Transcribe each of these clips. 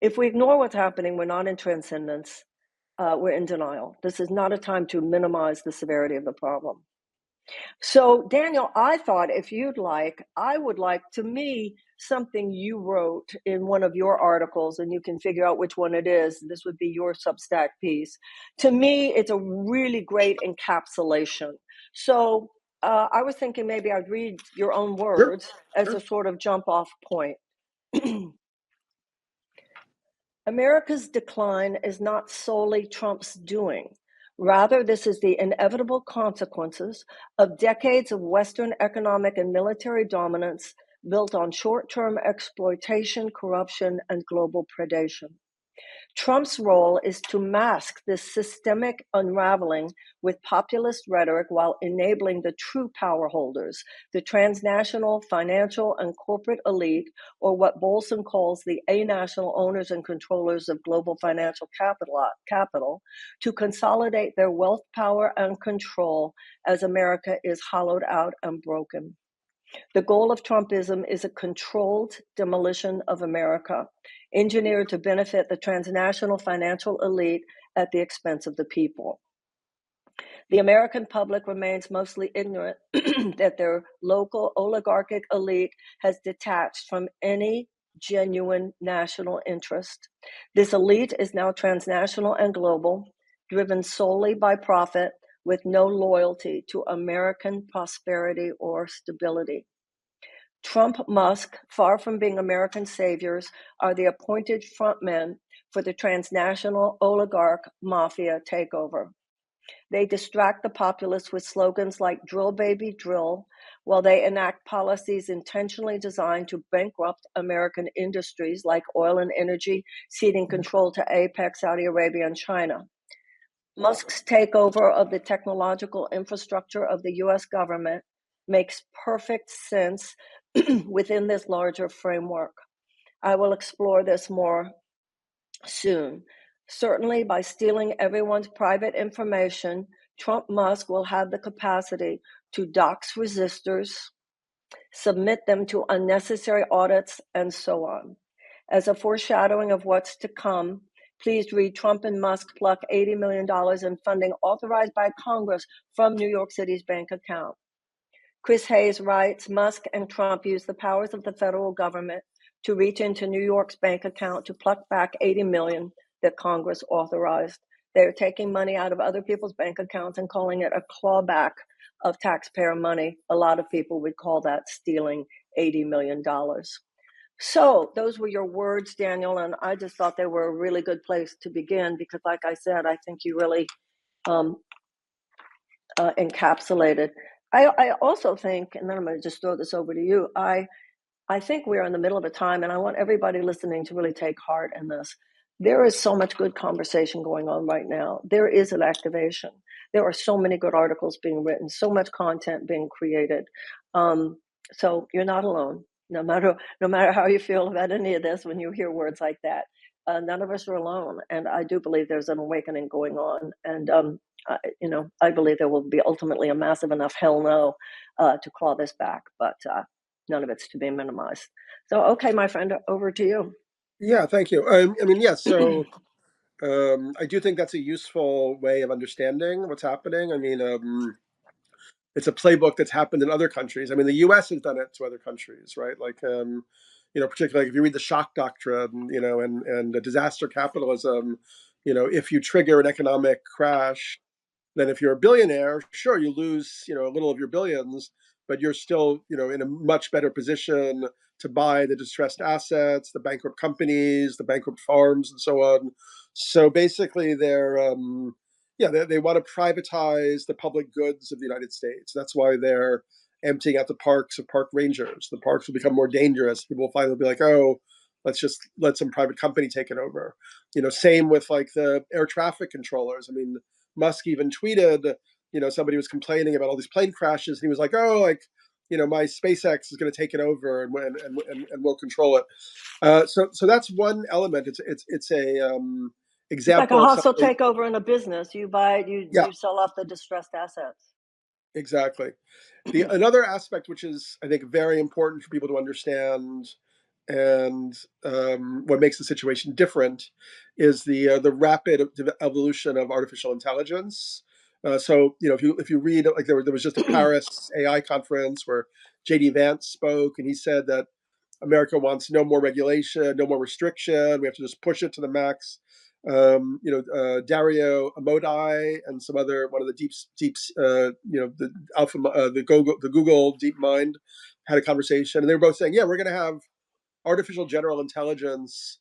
If we ignore what's happening, we're not in transcendence, we're in denial. This is not a time to minimize the severity of the problem. So, Daniel, I thought if you'd like, I would like, to me, something you wrote in one of your articles, and you can figure out which one it is. This would be your Substack piece. To me, it's a really great encapsulation. So, I was thinking maybe I'd read your own Sure. words as a sort of jump off point. America's decline is not solely Trump's doing. Rather, this is the inevitable consequences of decades of Western economic and military dominance built on short-term exploitation, corruption, and global predation. Trump's role is to mask this systemic unraveling with populist rhetoric while enabling the true power holders, the transnational financial and corporate elite, or what Bolsen calls the anational owners and controllers of global financial capital, to consolidate their wealth, power, and control as America is hollowed out and broken. The goal of Trumpism is a controlled demolition of America, engineered to benefit the transnational financial elite at the expense of the people. The American public remains mostly ignorant that their local oligarchic elite has detached from any genuine national interest. This elite is now transnational and global, driven solely by profit, with no loyalty to American prosperity or stability. Trump, Musk, far from being American saviors, are the appointed frontmen for the transnational oligarch mafia takeover. They distract the populace with slogans like drill baby drill, while they enact policies intentionally designed to bankrupt American industries like oil and energy, ceding control to APEC, Saudi Arabia, and China. Musk's takeover of the technological infrastructure of the US government makes perfect sense within this larger framework. I will explore this more soon. Certainly, by stealing everyone's private information, Trump Musk will have the capacity to dox resistors, submit them to unnecessary audits, and so on. As a foreshadowing of what's to come, please read Trump and Musk pluck $80 million in funding authorized by Congress from New York City's bank account. Chris Hayes writes, Musk and Trump use the powers of the federal government to reach into New York's bank account to pluck back $80 million that Congress authorized. They're taking money out of other people's bank accounts and calling it a clawback of taxpayer money. A lot of people would call that stealing $80 million. So those were your words, Daniel, and I just thought they were a really good place to begin because, like I said, I think you really encapsulated. I also think, and then I'm going to just throw this over to you, I think we're in the middle of a time, and I want everybody listening to really take heart in this. There is so much good conversation going on right now. There is an activation. There are so many good articles being written, so much content being created. So you're not alone. No matter how you feel about any of this, when you hear words like that, none of us are alone. And I do believe there's an awakening going on. And I believe there will be ultimately a massive enough hell no to claw this back. But none of it's to be minimized. So, okay, my friend, over to you. Yeah, thank you. I mean, yes. So I do think that's a useful way of understanding what's happening. I mean, it's a playbook that's happened in other countries. I mean, the U.S. has done it to other countries, right? Like, particularly if you read the shock doctrine, and the disaster capitalism, if you trigger an economic crash, then if you're a billionaire, sure, you lose, a little of your billions, but you're still, in a much better position to buy the distressed assets, the bankrupt companies, the bankrupt farms, and so on. So basically, they want to privatize the public goods of the United States. That's why they're emptying out the parks of park rangers. The parks will become more dangerous. People will finally be like, oh, let's just let some private company take it over. Same with like the air traffic controllers. I mean, Musk even tweeted, somebody was complaining about all these plane crashes. And he was like, oh, my SpaceX is going to take it over and we'll control it. So that's one element. It's a example. It's like a hostile takeover in a business. You Yeah, sell off the distressed assets. exactly. Another aspect, which is I think very important for people to understand, and what makes the situation different is the rapid evolution of artificial intelligence. So if you read, like, there was just a Paris AI conference where JD Vance spoke, and he said that America wants no more regulation, no more restriction. We have to just push it to the max. Dario Amodei and one of the the the Google DeepMind had a conversation, and they were both saying, yeah, we're going to have artificial general intelligence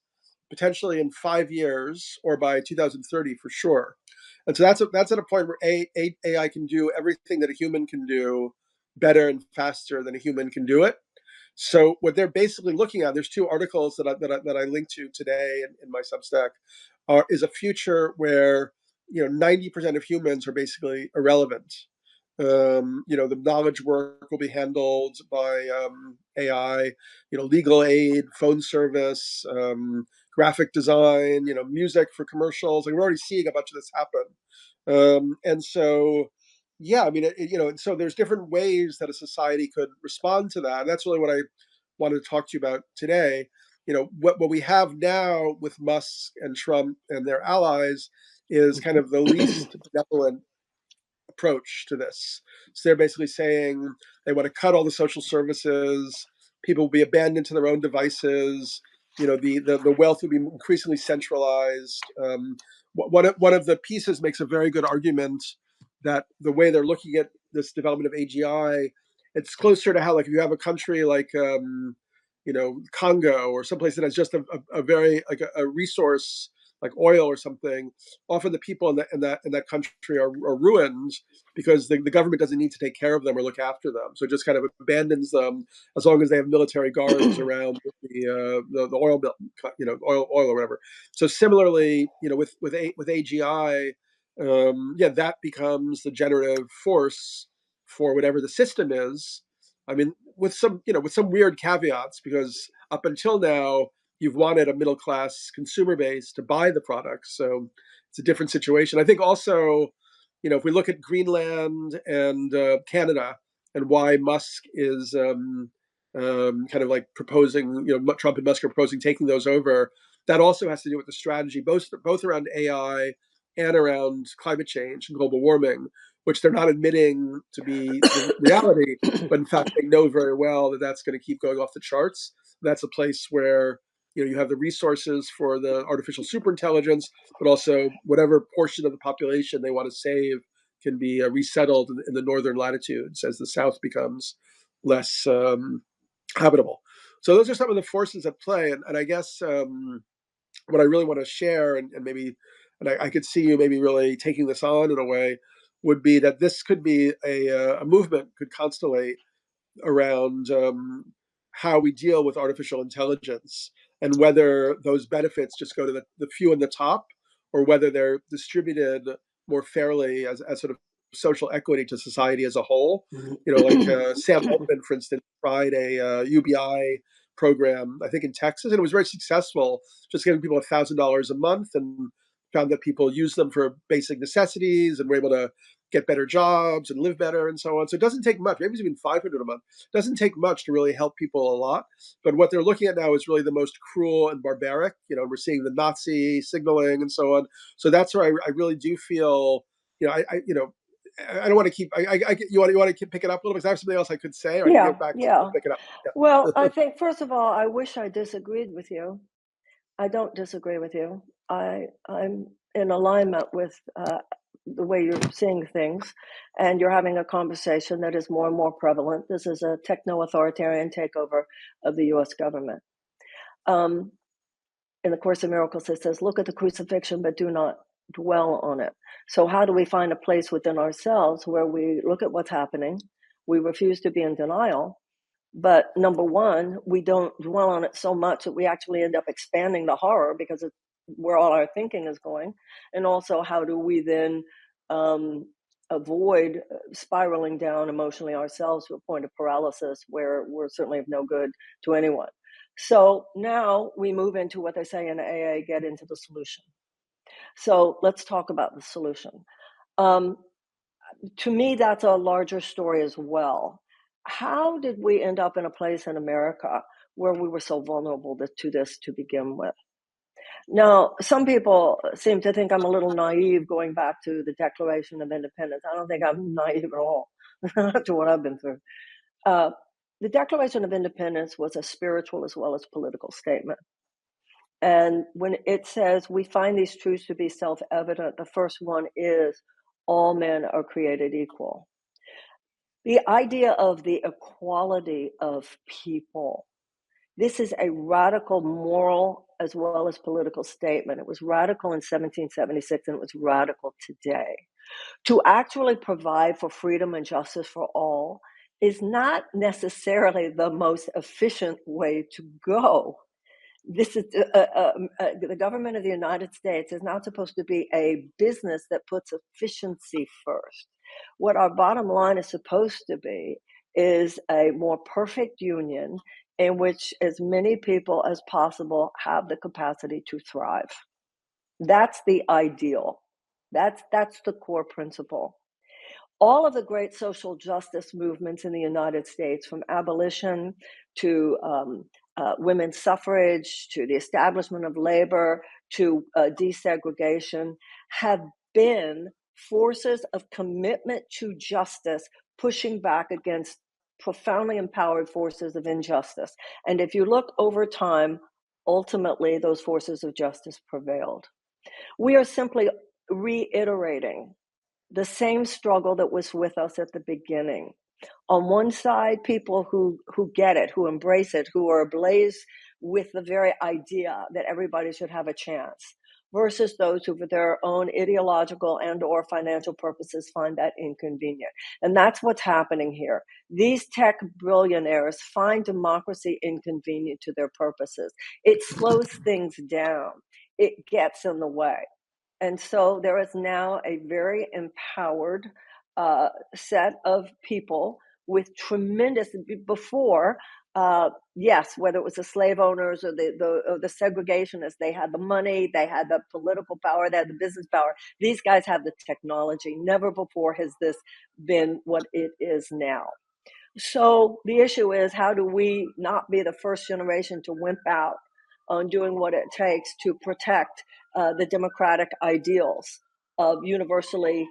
potentially in 5 years or by 2030 for sure. And so that's at a point where AI can do everything that a human can do better and faster than a human can do it. So what they're basically looking at, there's two articles that I linked to today in my Substack, is a future where 90% of humans are basically irrelevant. The knowledge work will be handled by AI. Legal aid, phone service, graphic design, music for commercials. Like, we're already seeing a bunch of this happen, and so yeah, I mean, so there's different ways that a society could respond to that. And that's really what I wanted to talk to you about today. What we have now with Musk and Trump and their allies is kind of the least benevolent approach to this. So they're basically saying they want to cut all the social services. People will be abandoned to their own devices. The wealth will be increasingly centralized. One of the pieces makes a very good argument that the way they're looking at this development of AGI, it's closer to how, like, if you have a country like Congo or someplace that has just a very, like, a resource like oil or something. Often the people in that country are ruined because the government doesn't need to take care of them or look after them, so it just kind of abandons them as long as they have military guards around the oil bill, oil or whatever. So similarly, with AGI, that becomes the generative force for whatever the system is. I mean, with some weird caveats, because up until now, you've wanted a middle class consumer base to buy the products. So it's a different situation. I think also, if we look at Greenland and Canada, and why Musk is kind of like proposing, Trump and Musk are proposing taking those over, that also has to do with the strategy, both around AI and around climate change and global warming, which they're not admitting to be the reality, but in fact they know very well that that's going to keep going off the charts. That's a place where you have the resources for the artificial superintelligence, but also whatever portion of the population they want to save can be resettled in the northern latitudes as the south becomes less habitable. So those are some of the forces at play, and I guess what I really want to share, and maybe, and I could see you maybe really taking this on in a way, would be that this could be a movement could constellate around how we deal with artificial intelligence, and whether those benefits just go to the few in the top, or whether they're distributed more fairly as sort of social equity to society as a whole. Sam Altman, for instance, tried a UBI program, I think in Texas, and it was very successful, just giving people $1,000 a month, and found that people use them for basic necessities and were able to get better jobs and live better and so on. So it doesn't take much. Maybe it's even 500 a month. It doesn't take much to really help people a lot. But what they're looking at now is really the most cruel and barbaric. We're seeing the Nazi signaling and so on. So that's where I really do feel, I don't want to keep. You want to pick it up a little bit? Because I have something else I could say, or I can Yeah, get back to yeah. pick it up. Yeah. Well, I think, first of all, I wish I disagreed with you. I don't disagree with you. I'm in alignment with the way you're seeing things, and you're having a conversation that is more and more prevalent. This is a techno-authoritarian takeover of the U.S. government. In the Course in Miracles, it says, look at the crucifixion, but do not dwell on it. So how do we find a place within ourselves where we look at what's happening, we refuse to be in denial, but number one, we don't dwell on it so much that we actually end up expanding the horror, because it's where all our thinking is going. And also, how do we then avoid spiraling down emotionally ourselves to a point of paralysis where we're certainly of no good to anyone? So now we move into what they say in AA, get into the solution. So let's talk about the solution. To me, that's a larger story as well. How did we end up in a place in America where we were so vulnerable to this to begin with. Now, some people seem to think I'm a little naive going back to the Declaration of Independence. I don't think I'm naive at all after what I've been through. The Declaration of Independence was a spiritual as well as political statement. And when it says we find these truths to be self-evident, the first one is all men are created equal. The idea of the equality of people. This is a radical moral as well as political statement. It was radical in 1776 and it was radical today. To actually provide for freedom and justice for all is not necessarily the most efficient way to go. This is the government of the United States is not supposed to be a business that puts efficiency first. What our bottom line is supposed to be is a more perfect union in which as many people as possible have the capacity to thrive. That's the ideal. That's the core principle. All of the great social justice movements in the United States, from abolition to women's suffrage, to the establishment of labor, to desegregation, have been forces of commitment to justice, pushing back against profoundly empowered forces of injustice. And if you look over time, ultimately, those forces of justice prevailed. We are simply reiterating the same struggle that was with us at the beginning. On one side, people who get it, who embrace it, who are ablaze with the very idea that everybody should have a chance, versus those who, for their own ideological and or financial purposes, find that inconvenient. And that's what's happening here. These tech billionaires find democracy inconvenient to their purposes. It slows things down. It gets in the way. And so there is now a very empowered set of people with tremendous, before, yes, whether it was the slave owners or the segregationists, they had the money, they had the political power, they had the business power. These guys have the technology. Never before has this been what it is now. So the issue is, how do we not be the first generation to wimp out on doing what it takes to protect the democratic ideals of universally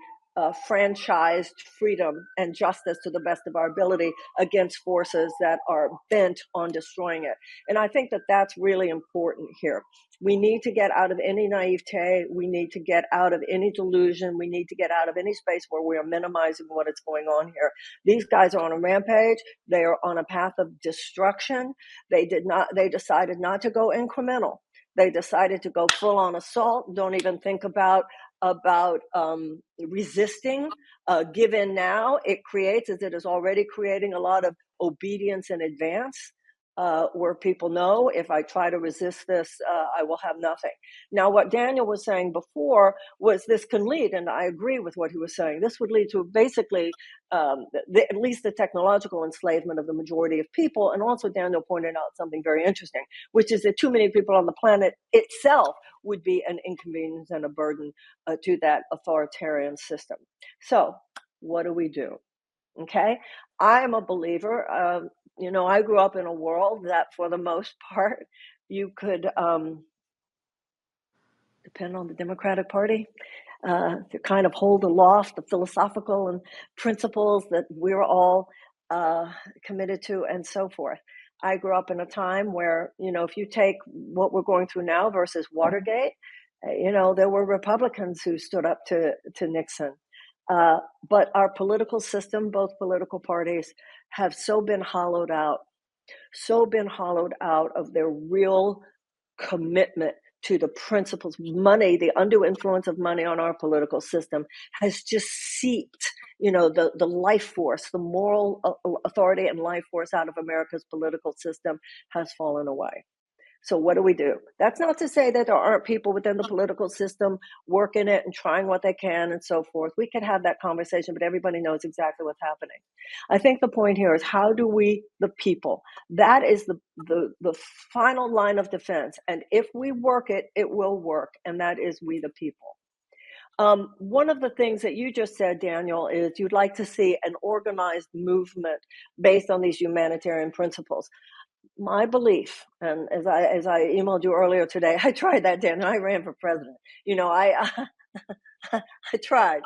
franchised freedom and justice to the best of our ability against forces that are bent on destroying it. And I think that that's really important here. We need to get out of any naivete. We need to get out of any delusion. We need to get out of any space where we are minimizing what is going on here. These guys are on a rampage. They are on a path of destruction. They decided not to go incremental. They decided to go full on assault. Don't even think about resisting. Give in now. It creates, as it is already creating, a lot of obedience in advance. Where people know, if I try to resist this, I will have nothing. Now, what Daniel was saying before was this can lead, and I agree with what he was saying, this would lead to basically at least the technological enslavement of the majority of people. And also Daniel pointed out something very interesting, which is that too many people on the planet itself would be an inconvenience and a burden to that authoritarian system. So what do we do? Okay, I'm a believer. I grew up in a world that, for the most part, you could depend on the Democratic Party to kind of hold aloft the philosophical and principles that we're all committed to, and so forth. I grew up in a time where, if you take what we're going through now versus Watergate, there were Republicans who stood up to Nixon. But our political system, both political parties, have so been hollowed out of their real commitment to the principles. Money, the undue influence of money on our political system has just seeped, the life force, the moral authority and life force out of America's political system has fallen away. So what do we do? That's not to say that there aren't people within the political system working it and trying what they can and so forth. We could have that conversation, but everybody knows exactly what's happening. I think the point here is, how do we, the people, that is the final line of defense. And if we work it, it will work. And that is we, the people. One of the things that you just said, Daniel, is you'd like to see an organized movement based on these humanitarian principles. my belief, and as I emailed you earlier today, I tried that, Dan, and I ran for president. I tried.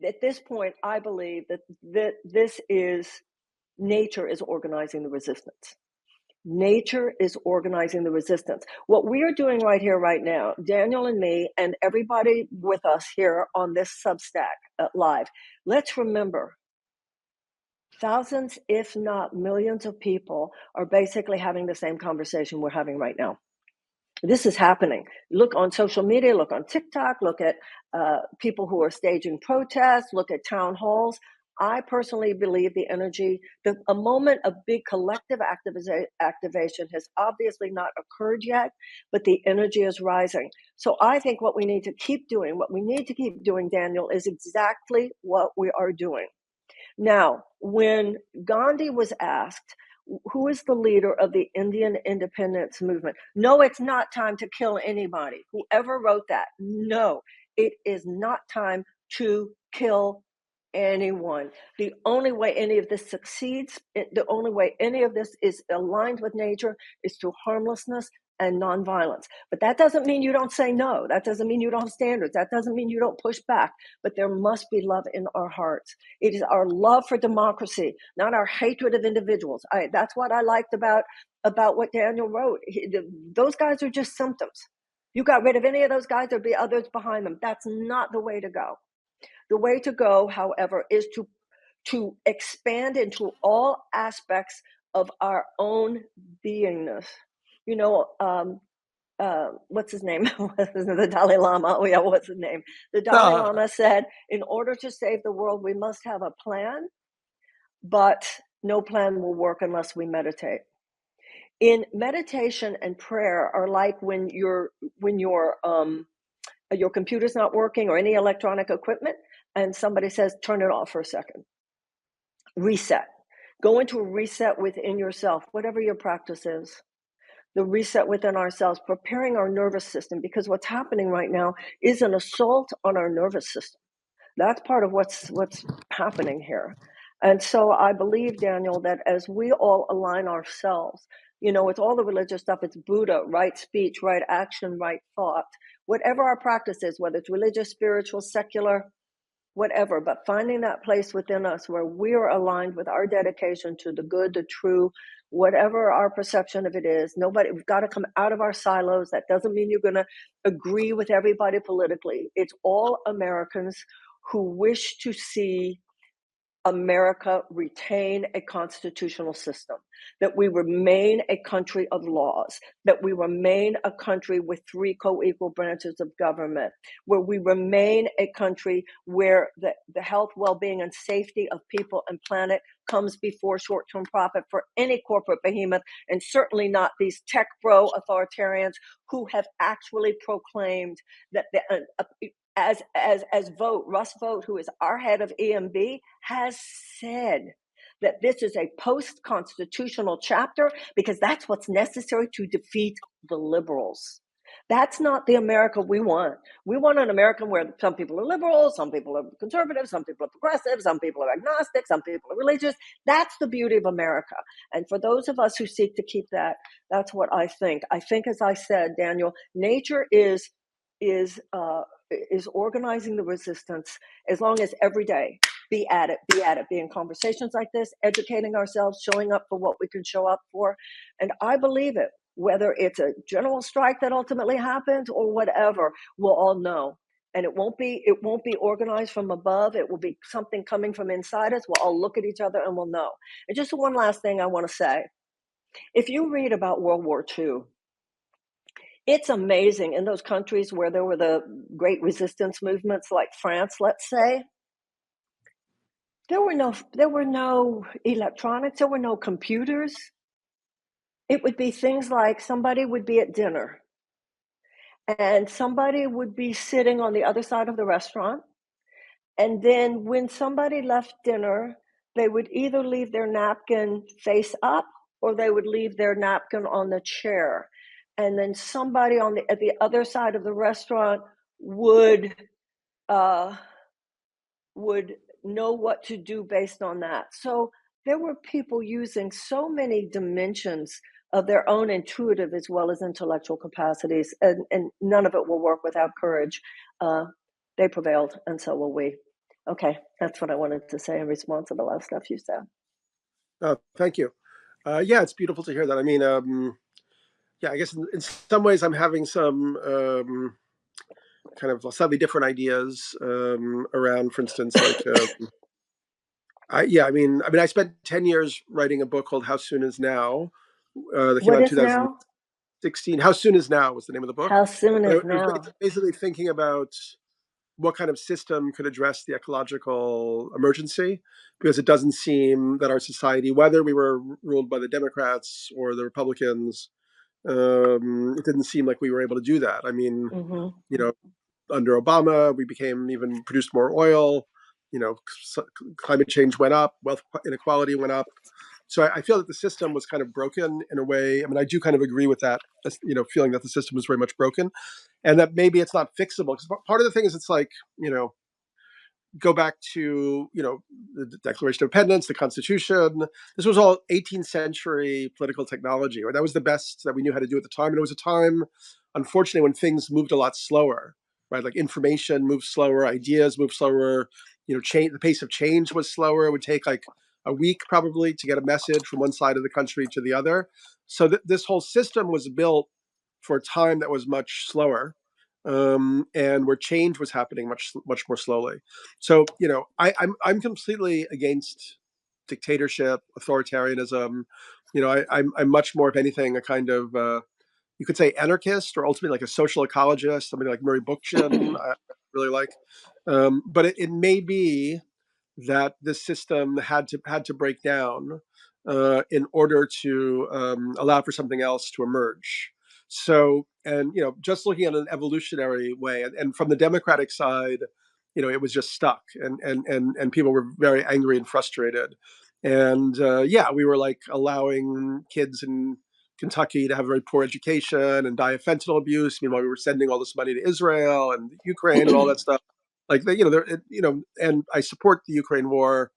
At this point, I believe that this is nature is organizing the resistance. Nature is organizing the resistance. What we are doing right here, right now, Daniel and me, and everybody with us here on this Substack live, let's remember thousands, if not millions of people are basically having the same conversation we're having right now. This is happening. Look on social media, look on TikTok, look at people who are staging protests, look at town halls. I personally believe the energy, a moment of big collective activation has obviously not occurred yet, but the energy is rising. So I think what we need to keep doing, Daniel, is exactly what we are doing. Now, when Gandhi was asked, who is the leader of the Indian independence movement? No, it's not time to kill anybody. Whoever wrote that, no, it is not time to kill anyone. The only way any of this succeeds, the only way any of this is aligned with nature is through harmlessness and nonviolence. But that doesn't mean you don't say no. That doesn't mean you don't have standards. That doesn't mean you don't push back. But there must be love in our hearts. It is our love for democracy, not our hatred of individuals. That's what I liked about what Daniel wrote. Those guys are just symptoms. You got rid of any of those guys, there'd be others behind them. That's not the way to go. The way to go, however, is to expand into all aspects of our own beingness. What's his name? The Dalai Lama. Oh yeah, what's his name? The Dalai Lama said, in order to save the world, we must have a plan, but no plan will work unless we meditate. In meditation and prayer are like when your computer's not working or any electronic equipment, and somebody says, turn it off for a second. Reset. Go into a reset within yourself, whatever your practice is. The reset within ourselves, preparing our nervous system, because what's happening right now is an assault on our nervous system. That's part of what's happening here. And so I believe, Daniel, that as we all align ourselves, it's all the religious stuff, it's Buddha, right speech, right action, right thought, whatever our practice is, whether it's religious, spiritual, secular, whatever, but finding that place within us where we are aligned with our dedication to the good, the true, whatever our perception of it is. We've got to come out of our silos. That doesn't mean you're going to agree with everybody politically. It's all Americans who wish to see America retain a constitutional system, that we remain a country of laws, that we remain a country with 3 co-equal branches of government, where we remain a country where the health, well-being, and safety of people and planet comes before short-term profit for any corporate behemoth, and certainly not these tech bro authoritarians who have actually proclaimed that as Russ Vought, who is our head of EMB, has said that this is a post-constitutional chapter because that's what's necessary to defeat the liberals. That's not the America we want. We want an America where some people are liberals, some people are conservative, some people are progressive, some people are agnostic, some people are religious. That's the beauty of America. And for those of us who seek to keep that, that's what I think. I think, as I said, Daniel, nature is organizing the resistance, as long as every day be at it, be in conversations like this, educating ourselves, showing up for what we can show up for. And I believe it, whether it's a general strike that ultimately happens or whatever, we'll all know. And it won't be organized from above. It will be something coming from inside us. We'll all look at each other and we'll know. And just one last thing I want to say. If you read about World War II, it's amazing in those countries where there were the great resistance movements, like France, let's say. There were no electronics, there were no computers. It would be things like somebody would be at dinner and somebody would be sitting on the other side of the restaurant. And then when somebody left dinner, they would either leave their napkin face up or they would leave their napkin on the chair. And then somebody at the other side of the restaurant would know what to do based on that. So there were people using so many dimensions of their own intuitive as well as intellectual capacities, and none of it will work without courage. They prevailed, and so will we. Okay, that's what I wanted to say in response to the last stuff you said. Oh, thank you. Yeah, it's beautiful to hear that. I mean, yeah, I guess in some ways I'm having some kind of slightly different ideas around, for instance, like I spent 10 years writing a book called How Soon Is Now, that came What out in is now? 2016. How Soon Is Now was the name of the book. How soon And is it was now? basically thinking about what kind of system could address the ecological emergency, because it doesn't seem that our society, whether we were ruled by the Democrats or the Republicans, it didn't seem like we were able to do that. I mean, Mm-hmm. you know, under Obama, we became even produced more oil. You know, climate change went up, wealth inequality went up. So I feel that the system was kind of broken in a way. I mean, I do kind of agree with that. Feeling that the system was very much broken, and that maybe it's not fixable. Because part of the thing is, it's like, go back to the Declaration of Independence, the Constitution. This was all 18th century political technology, or that was the best that we knew how to do at the time. And it was a time, unfortunately, when things moved a lot slower, right? Like information moved slower, ideas moved slower. Change, the pace of change was slower. It would take like a week probably to get a message from one side of the country to the other. So this whole system was built for a time that was much slower, and where change was happening much more slowly. So I'm completely against dictatorship, authoritarianism. I'm much more, if anything, a kind of you could say anarchist, or ultimately like a social ecologist. Somebody like Murray Bookchin, I really like. But it may be that this system had to break down in order to allow for something else to emerge. So, and just looking at an evolutionary way, and from the Democratic side, it was just stuck, and people were very angry and frustrated, and yeah, we were like allowing kids in Kentucky to have a very poor education and die of fentanyl abuse. Meanwhile, we were sending all this money to Israel and Ukraine and all that stuff. Like and I support the Ukraine war,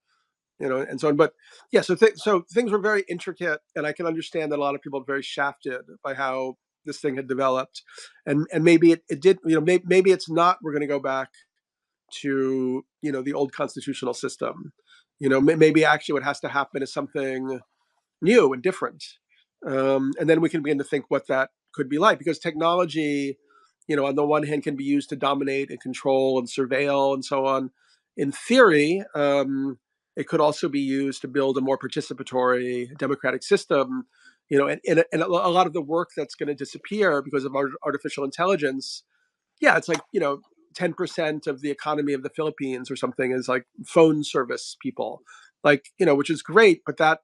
and so on. But yeah, so things were very intricate, and I can understand that a lot of people are very shafted by how this thing had developed, and maybe it did. Maybe it's not. We're going to go back to the old constitutional system. Maybe actually what has to happen is something new and different, and then we can begin to think what that could be like, because technology, on the one hand, can be used to dominate and control and surveil and so on. In theory, it could also be used to build a more participatory democratic system. And a lot of the work that's going to disappear because of artificial intelligence, yeah, it's like 10% of the economy of the Philippines or something is like phone service people, like which is great, but that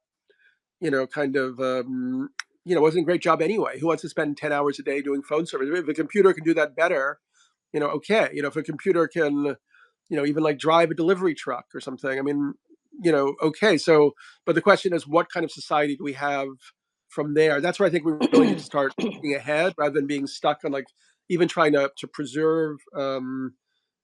kind of, wasn't a great job anyway. Who wants to spend 10 hours a day doing phone service? If a computer can do that better, okay. If a computer can, even like drive a delivery truck or something, I mean, okay. So, but the question is, what kind of society do we have from there? That's where I think we really need to start thinking ahead, rather than being stuck on like even trying to preserve, I mean,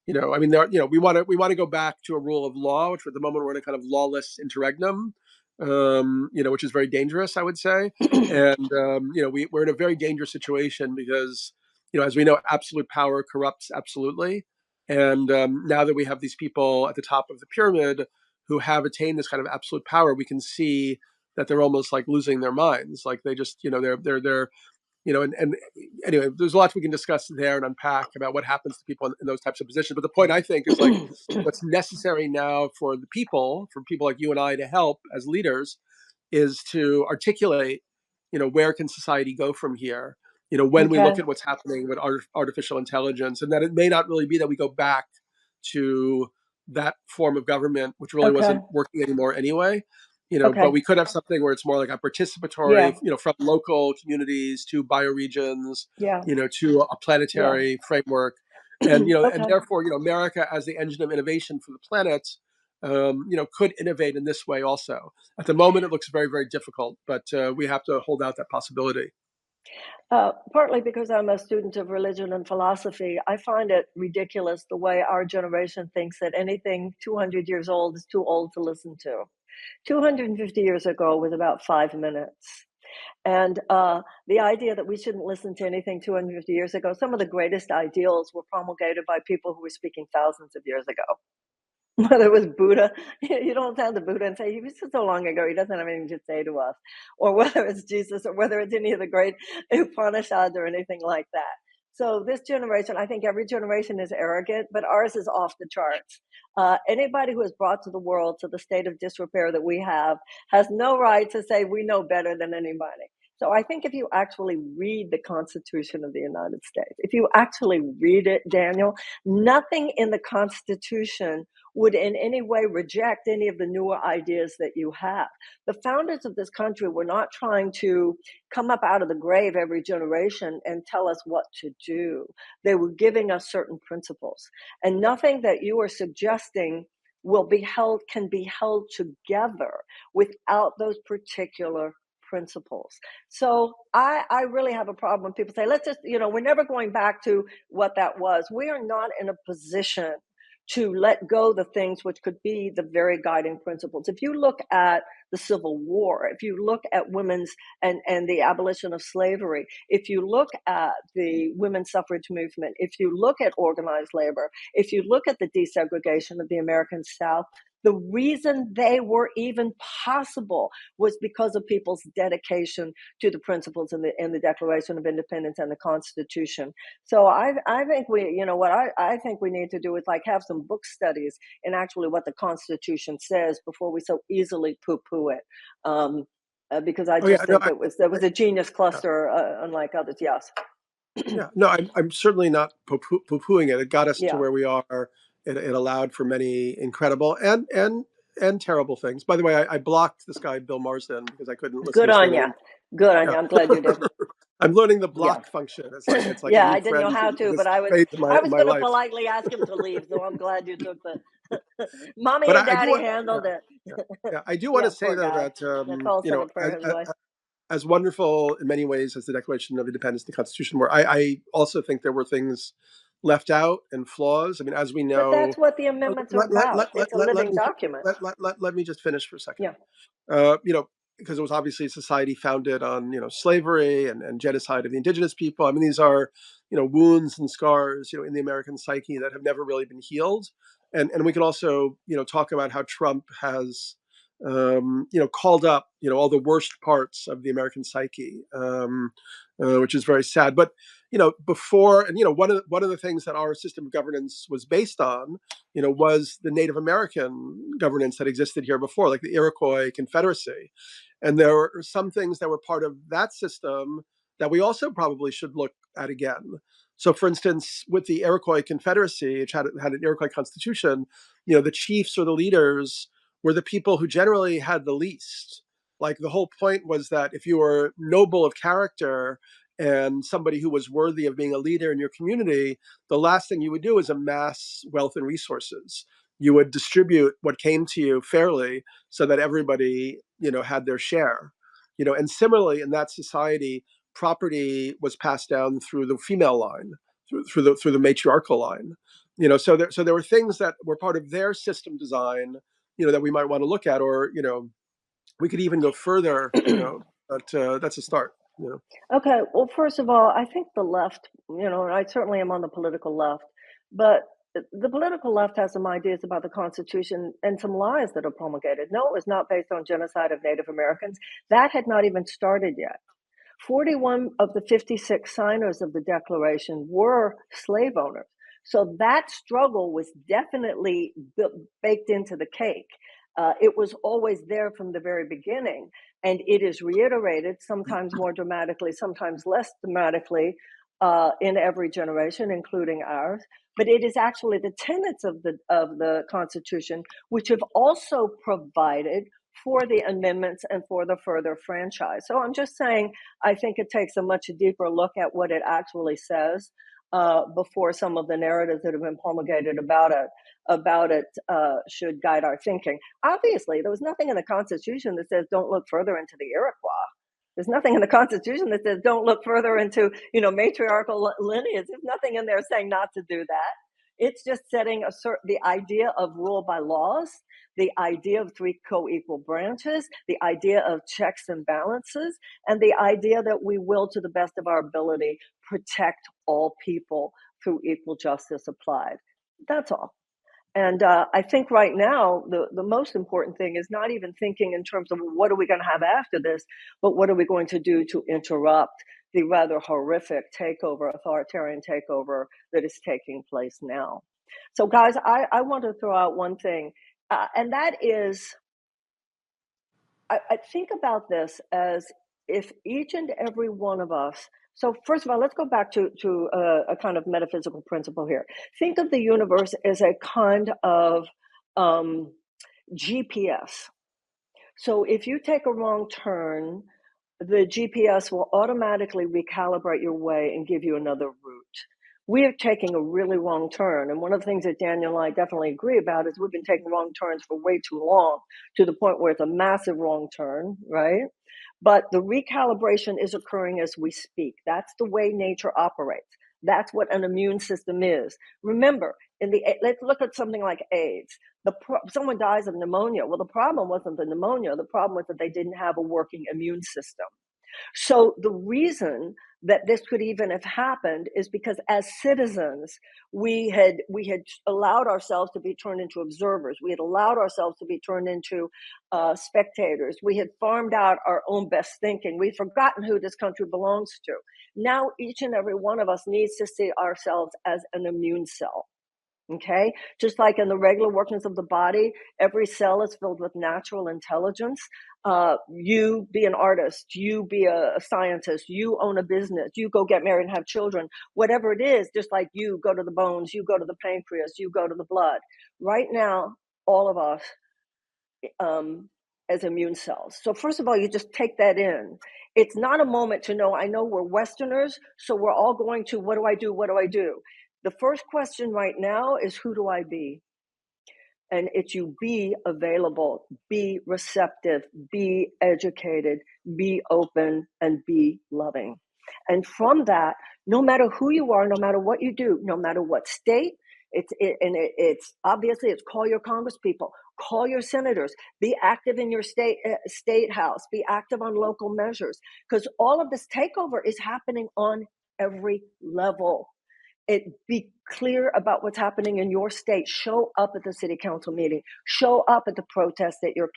we want to go back to a rule of law, which at the moment we're in a kind of lawless interregnum, which is very dangerous, I would say. And we're in a very dangerous situation because, as we know, absolute power corrupts absolutely. And now that we have these people at the top of the pyramid who have attained this kind of absolute power, we can see that they're almost like losing their minds. Like they just, they're and anyway, there's a lot we can discuss there and unpack about what happens to people in those types of positions. But the point, I think, is like what's necessary now for people like you and I, to help as leaders, is to articulate, where can society go from here? When we look Okay. at what's happening with artificial intelligence, and that it may not really be that we go back to that form of government, which really Okay. wasn't working anymore anyway. But Okay. we could have something where it's more like a Yeah. participatory, from local communities to bioregions, Yeah. to a Yeah. planetary framework. And, and Okay. therefore, America as the engine of innovation for the planet, could innovate in this way also. At the moment, it looks very, very difficult, but we have to hold out that possibility. Partly because I'm a student of religion and philosophy, I find it ridiculous the way our generation thinks that anything 200 years old is too old to listen to. 250 years ago was about 5 minutes. And the idea that we shouldn't listen to anything 250 years ago, some of the greatest ideals were promulgated by people who were speaking thousands of years ago. Whether it was Buddha, you don't sound the Buddha and say, he was so long ago, he doesn't have anything to say to us. Or whether it's Jesus, or whether it's any of the great Upanishads or anything like that. So this generation, I think every generation is arrogant, but ours is off the charts. Anybody who is brought to the world to the state of disrepair that we have has no right to say we know better than anybody. So I think if you actually read the Constitution of the United States, if you actually read it, Daniel, nothing in the Constitution would in any way reject any of the newer ideas that you have. The founders of this country were not trying to come up out of the grave every generation and tell us what to do. They were giving us certain principles. And nothing that you are suggesting can be held together without those particular principles. So I really have a problem when people say, let's just, we're never going back to what that was. We are not in a position to let go the things which could be the very guiding principles. If you look at the Civil War, if you look at women's and the abolition of slavery, if you look at the women's suffrage movement, if you look at organized labor, if you look at the desegregation of the American South, the reason they were even possible was because of people's dedication to the principles in the Declaration of Independence and the Constitution. So I think I think we need to do is like have some book studies in actually what the Constitution says before we so easily poo-poo it. Because I just think that was a genius cluster, unlike others. Yes. Yeah, no, I'm certainly not poo-pooing it. It got us to where we are. It allowed for many incredible and terrible things. By the way, I blocked this guy Bill Marsden because I couldn't listen. Good on you. Good on you. I'm glad you did. I'm learning the block function. It's like yeah, I didn't know how to, but I was going to politely ask him to leave. So I'm glad you took the mommy and daddy handled it. Yeah, I do want to say though that as wonderful in many ways as the Declaration of Independence and the Constitution were, I also think there were things left out and flaws. I mean, as we know, but that's what the amendments are about. It's a living document. Let me just finish for a second. Yeah. Because it was obviously a society founded on slavery and genocide of the indigenous people. I mean, these are wounds and scars in the American psyche that have never really been healed. And we can also talk about how Trump has called up all the worst parts of the American psyche, which is very sad. But before, and one of the things that our system of governance was based on, was the Native American governance that existed here before, like the Iroquois Confederacy. And there were some things that were part of that system that we also probably should look at again. So, for instance, with the Iroquois Confederacy, which had an Iroquois constitution, the chiefs or the leaders were the people who generally had the least. Like the whole point was that if you were noble of character and somebody who was worthy of being a leader in your community, the last thing you would do is amass wealth and resources. You would distribute what came to you fairly so that everybody, had their share. And similarly in that society, property was passed down through the female line, through the matriarchal line. So there were things that were part of their system design, that we might want to look at, or we could even go further. But that's a start. Okay. Well, first of all, I think the left, I certainly am on the political left, but the political left has some ideas about the Constitution and some lies that are promulgated. No, it was not based on genocide of Native Americans. That had not even started yet. 41 of the 56 signers of the Declaration were slave owners. So that struggle was definitely baked into the cake. It was always there from the very beginning, and it is reiterated sometimes more dramatically, sometimes less dramatically, in every generation, including ours. But it is actually the tenets of the Constitution which have also provided for the amendments and for the further franchise. So I'm just saying, I think it takes a much deeper look at what it actually says before some of the narratives that have been promulgated about it should guide our thinking. Obviously, there was nothing in the Constitution that says don't look further into the Iroquois. There's nothing in the Constitution that says don't look further into, matriarchal lineage. There's nothing in there saying not to do that. It's just setting the idea of rule by laws, the idea of three co-equal branches, the idea of checks and balances, and the idea that we will, to the best of our ability, protect all people through equal justice applied. That's all. And I think right now, the most important thing is not even thinking in terms of what are we going to have after this, but what are we going to do to interrupt the rather horrific takeover, authoritarian takeover that is taking place now. So, guys, I want to throw out one thing, and that is, I think about this as if each and every one of us. So first of all, let's go back to a kind of metaphysical principle here. Think of the universe as a kind of GPS. So if you take a wrong turn, the GPS will automatically recalibrate your way and give you another route. We are taking a really wrong turn. And one of the things that Daniel and I definitely agree about is we've been taking wrong turns for way too long, to the point where it's a massive wrong turn, right? But the recalibration is occurring as we speak. That's the way nature operates. That's what an immune system is. Remember, let's look at something like AIDS. Someone dies of pneumonia. Well, the problem wasn't the pneumonia. The problem was that they didn't have a working immune system. So the reason that this could even have happened is because as citizens, we had allowed ourselves to be turned into observers. We had allowed ourselves to be turned into spectators. We had farmed out our own best thinking. We'd forgotten who this country belongs to. Now each and every one of us needs to see ourselves as an immune cell. Okay, just like in the regular workings of the body, every cell is filled with natural intelligence. You be an artist, you be a scientist, you own a business, you go get married and have children, whatever it is, just like you go to the bones, you go to the pancreas, you go to the blood. Right now, all of us as immune cells. So first of all, you just take that in. It's not a moment to know, I know we're Westerners, so we're all going to, what do I do? What do I do? The first question right now is, who do I be? And it's you be available, be receptive, be educated, be open, and be loving. And from that, no matter who you are, no matter what you do, no matter what state, it's obviously it's call your congresspeople, call your senators, be active in your state house, be active on local measures, because all of this takeover is happening on every level. Be clear about what's happening in your state. Show up at the city council meeting. Show up at the protest at your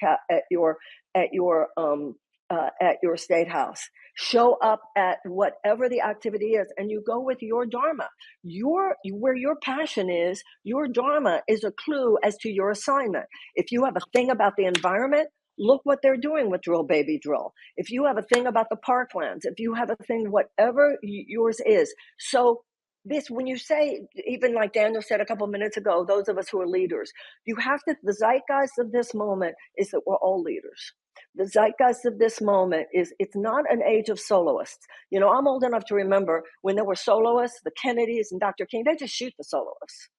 state house. Show up at whatever the activity is, and you go with your dharma. Where your passion is, your dharma is a clue as to your assignment. If you have a thing about the environment, look what they're doing with Drill Baby Drill. If you have a thing about the parklands, if you have a thing, whatever yours is. So this, when you say, even like Daniel said a couple of minutes ago, those of us who are leaders, you have to, the zeitgeist of this moment is that we're all leaders. The zeitgeist of this moment is, it's not an age of soloists. You know, I'm old enough to remember when there were soloists, the Kennedys and Dr. King, they just shoot the soloists.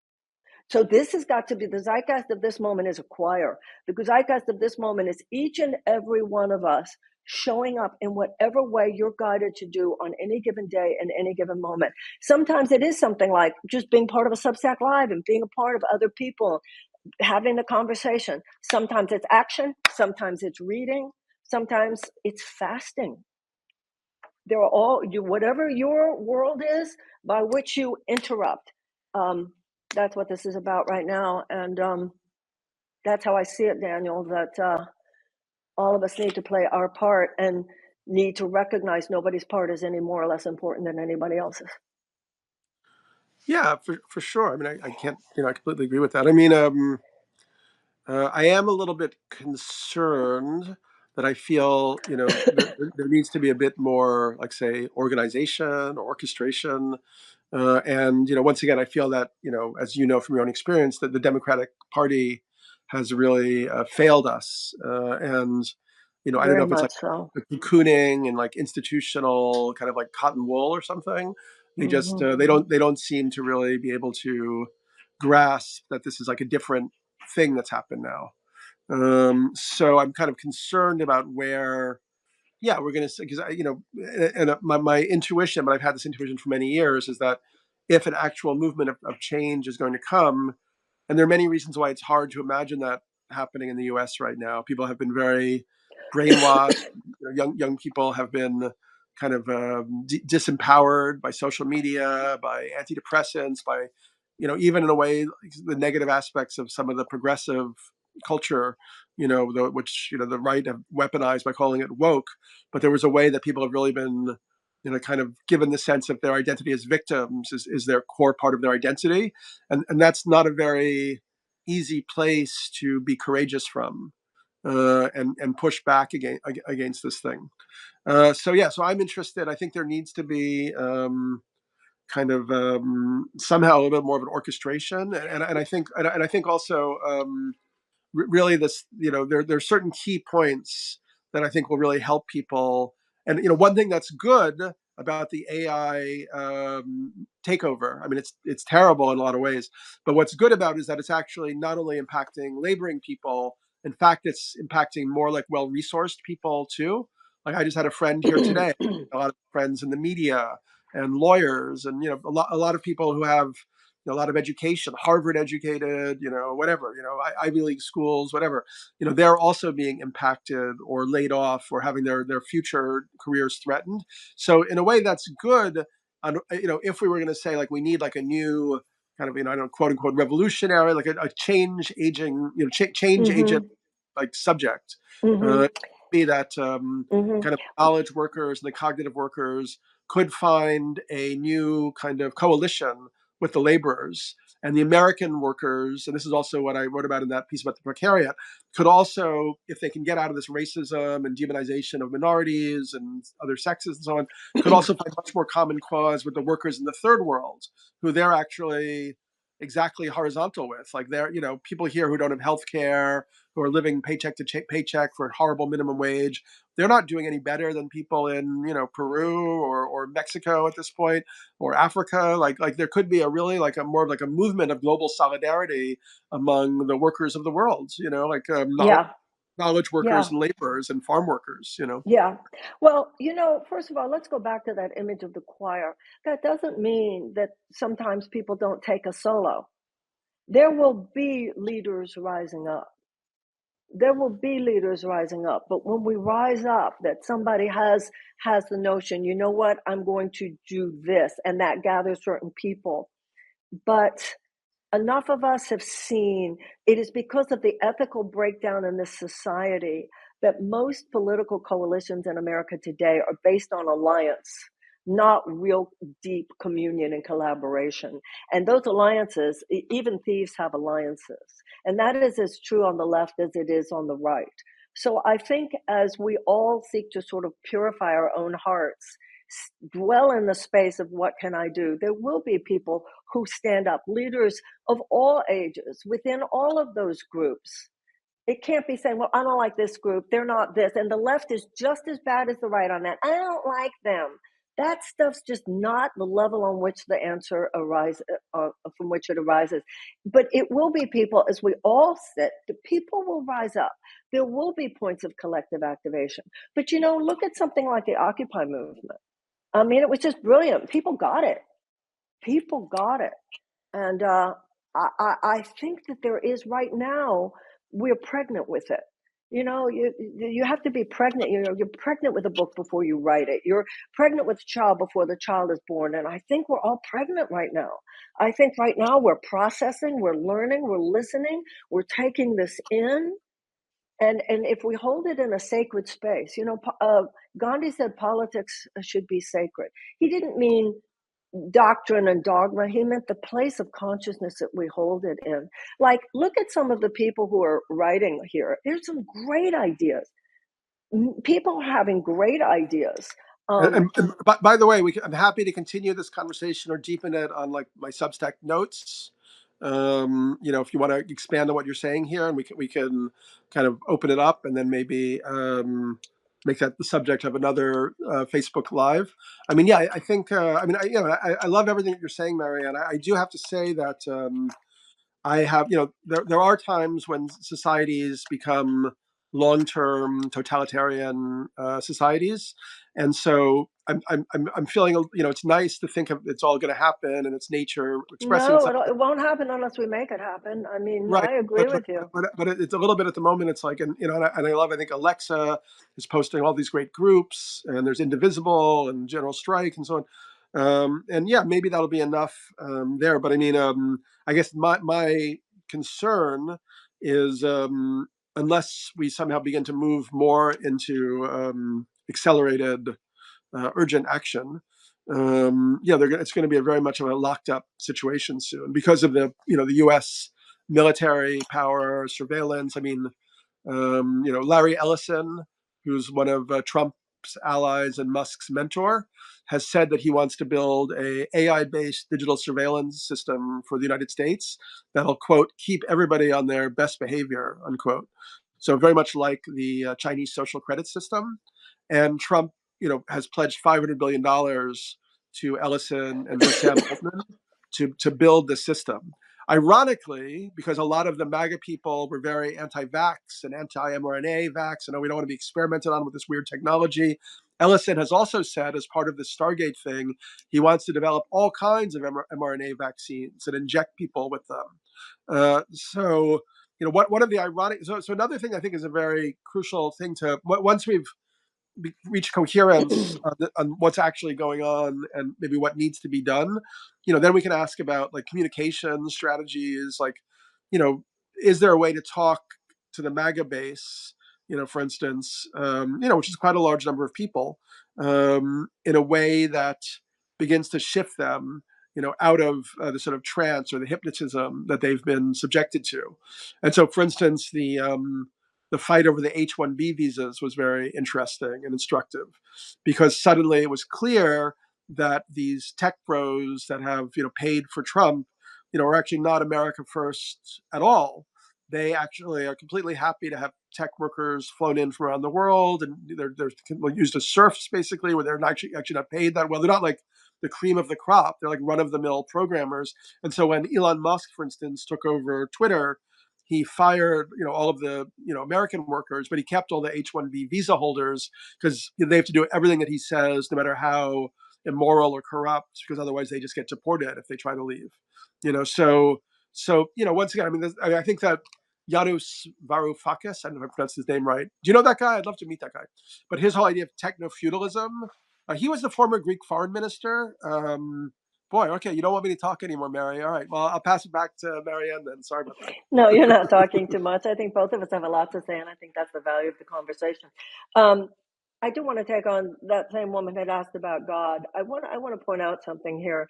So this has got to be, the zeitgeist of this moment is a choir. The zeitgeist of this moment is each and every one of us showing up in whatever way you're guided to do on any given day and any given moment. Sometimes it is something like just being part of a Substack Live and being a part of other people, having the conversation. Sometimes it's action, sometimes it's reading, sometimes it's fasting. They're all, whatever your world is by which you interrupt. That's what this is about right now. And that's how I see it, Daniel, that all of us need to play our part and need to recognize nobody's part is any more or less important than anybody else's. Yeah, for sure. I mean, I can't, I completely agree with that. I mean, I am a little bit concerned that I feel, there needs to be a bit more, like, say, organization or orchestration. And, once again, I feel that, as you know from your own experience, that the Democratic Party has really failed us. And, I don't Very know if it's like much so. the cocooning and like institutional kind of like cotton wool or something. They just, Mhm. they don't seem to really be able to grasp that this is like a different thing that's happened now. So I'm kind of concerned about where, yeah, we're going to, because and my intuition, but I've had this intuition for many years, is that if an actual movement of change is going to come. And there are many reasons why it's hard to imagine that happening in the U.S. right now. People have been very brainwashed. Young people have been kind of disempowered by social media, by antidepressants, by even in a way the negative aspects of some of the progressive culture, which the right have weaponized by calling it woke. But there was a way that people have really been kind of given the sense that their identity as victims is their core part of their identity. And that's not a very easy place to be courageous from, and push back against this thing. So I'm interested. I think there needs to be kind of somehow a little bit more of an orchestration, and I think also really this, there's certain key points that I think will really help people. And one thing that's good about the AI takeover, I mean, it's terrible in a lot of ways, but what's good about it is that it's actually not only impacting laboring people, in fact, it's impacting more like well-resourced people too. Like I just had a friend here today, a lot of friends in the media and lawyers, and a lot of people who have a lot of education, Harvard educated, whatever, Ivy League schools, whatever, they're also being impacted or laid off or having their future careers threatened. So in a way, that's good. If we were going to say like we need like a new kind of, I don't know, quote unquote revolutionary, like a change aging, change agent like subject, be that kind of knowledge workers and the cognitive workers could find a new kind of coalition with the laborers, and the American workers, and this is also what I wrote about in that piece about the precariat, could also, if they can get out of this racism and demonization of minorities and other sexes and so on, could also find much more common cause with the workers in the third world, who they're actually exactly horizontal with. Like they're, people here who don't have health care, who are living paycheck to paycheck for a horrible minimum wage. They're not doing any better than people in, Peru or Mexico at this point, or Africa. Like there could be a really like a more of like a movement of global solidarity among the workers of the world, like Yeah, knowledge workers yeah, and laborers and farm workers. yeah. Well, first of all, let's go back to that image of the choir. That doesn't mean that sometimes people don't take a solo. There will be leaders rising up. There will be leaders rising up, but when we rise up, that somebody has the notion, you know what, I'm going to do this, and that gathers certain people. But enough of us have seen it is because of the ethical breakdown in this society that most political coalitions in America today are based on alliance, not real deep communion and collaboration. And those alliances, even thieves have alliances. And that is as true on the left as it is on the right. So I think as we all seek to sort of purify our own hearts, dwell in the space of what can I do, there will be people who stand up, leaders of all ages within all of those groups. It can't be saying, well, I don't like this group, they're not this, and the left is just as bad as the right on that. I don't like them. That stuff's just not the level on which the answer arises, from which it arises. But it will be people, as we all sit, the people will rise up. There will be points of collective activation. But look at something like the Occupy movement. I mean, it was just brilliant. People got it. People got it. And I think that there is right now, we're pregnant with it. You have to be pregnant. You're pregnant with a book before you write it. You're pregnant with a child before the child is born. And I think we're all pregnant right now. I think right now we're processing, we're learning, we're listening, we're taking this in. And if we hold it in a sacred space, Gandhi said politics should be sacred. He didn't mean doctrine and dogma. He meant the place of consciousness that we hold it in. Like, look at some of the people who are writing here. There's some great ideas. People having great ideas. And by the way, I'm happy to continue this conversation or deepen it on like my Substack notes. If you want to expand on what you're saying here, and we can kind of open it up, and then maybe make that the subject of another Facebook Live. I mean, yeah, I think. I love everything that you're saying, Marianne. I do have to say that I have, there are times when societies become long-term totalitarian societies. And so I'm feeling, it's nice to think of it's all going to happen and it's nature expressing No, itself. it won't happen unless we make it happen. I mean, Right. I agree with you. But it's a little bit at the moment. It's like, and I love. I think Alexa is posting all these great groups, and there's Indivisible and General Strike and so on. And yeah, maybe that'll be enough there. But I mean, I guess my concern is unless we somehow begin to move more into accelerated urgent action. It's going to be very much of a locked up situation soon because of the U.S. military power, surveillance. I mean, Larry Ellison, who's one of Trump's allies and Musk's mentor, has said that he wants to build a AI-based digital surveillance system for the United States that'll, quote, keep everybody on their best behavior, unquote. So very much like the Chinese social credit system. And Trump, has pledged $500 billion to Ellison and to Sam Altman to build the system. Ironically, because a lot of the MAGA people were very anti-vax and anti-mRNA vax, and we don't want to be experimented on with this weird technology. Ellison has also said, as part of the Stargate thing, he wants to develop all kinds of mRNA vaccines and inject people with them. One of the ironic. So another thing I think is a very crucial thing to once we've reach coherence on what's actually going on and maybe what needs to be done, then we can ask about like communication strategies, like, is there a way to talk to the MAGA base, for instance, which is quite a large number of people, in a way that begins to shift them, out of the sort of trance or the hypnotism that they've been subjected to. And so, for instance, the fight over the H-1B visas was very interesting and instructive because suddenly it was clear that these tech bros that have, paid for Trump, are actually not America first at all. They actually are completely happy to have tech workers flown in from around the world, and they're used as serfs basically, where they're actually not paid that well. They're not like the cream of the crop. They're like run-of-the-mill programmers. And so when Elon Musk, for instance, took over Twitter, he fired, all of the, American workers, but he kept all the H-1B visa holders because they have to do everything that he says, no matter how immoral or corrupt, because otherwise they just get deported if they try to leave. Once again, I mean, I think that Yanis Varoufakis, I don't know if I pronounced his name right. Do you know that guy? I'd love to meet that guy. But his whole idea of techno-feudalism, he was the former Greek foreign minister. Boy, okay, you don't want me to talk anymore, Mary. All right, well, I'll pass it back to Marianne then. Sorry about that. No, you're not talking too much. I think both of us have a lot to say, and I think that's the value of the conversation. I do want to take on that same woman had asked about God. I want to point out something here.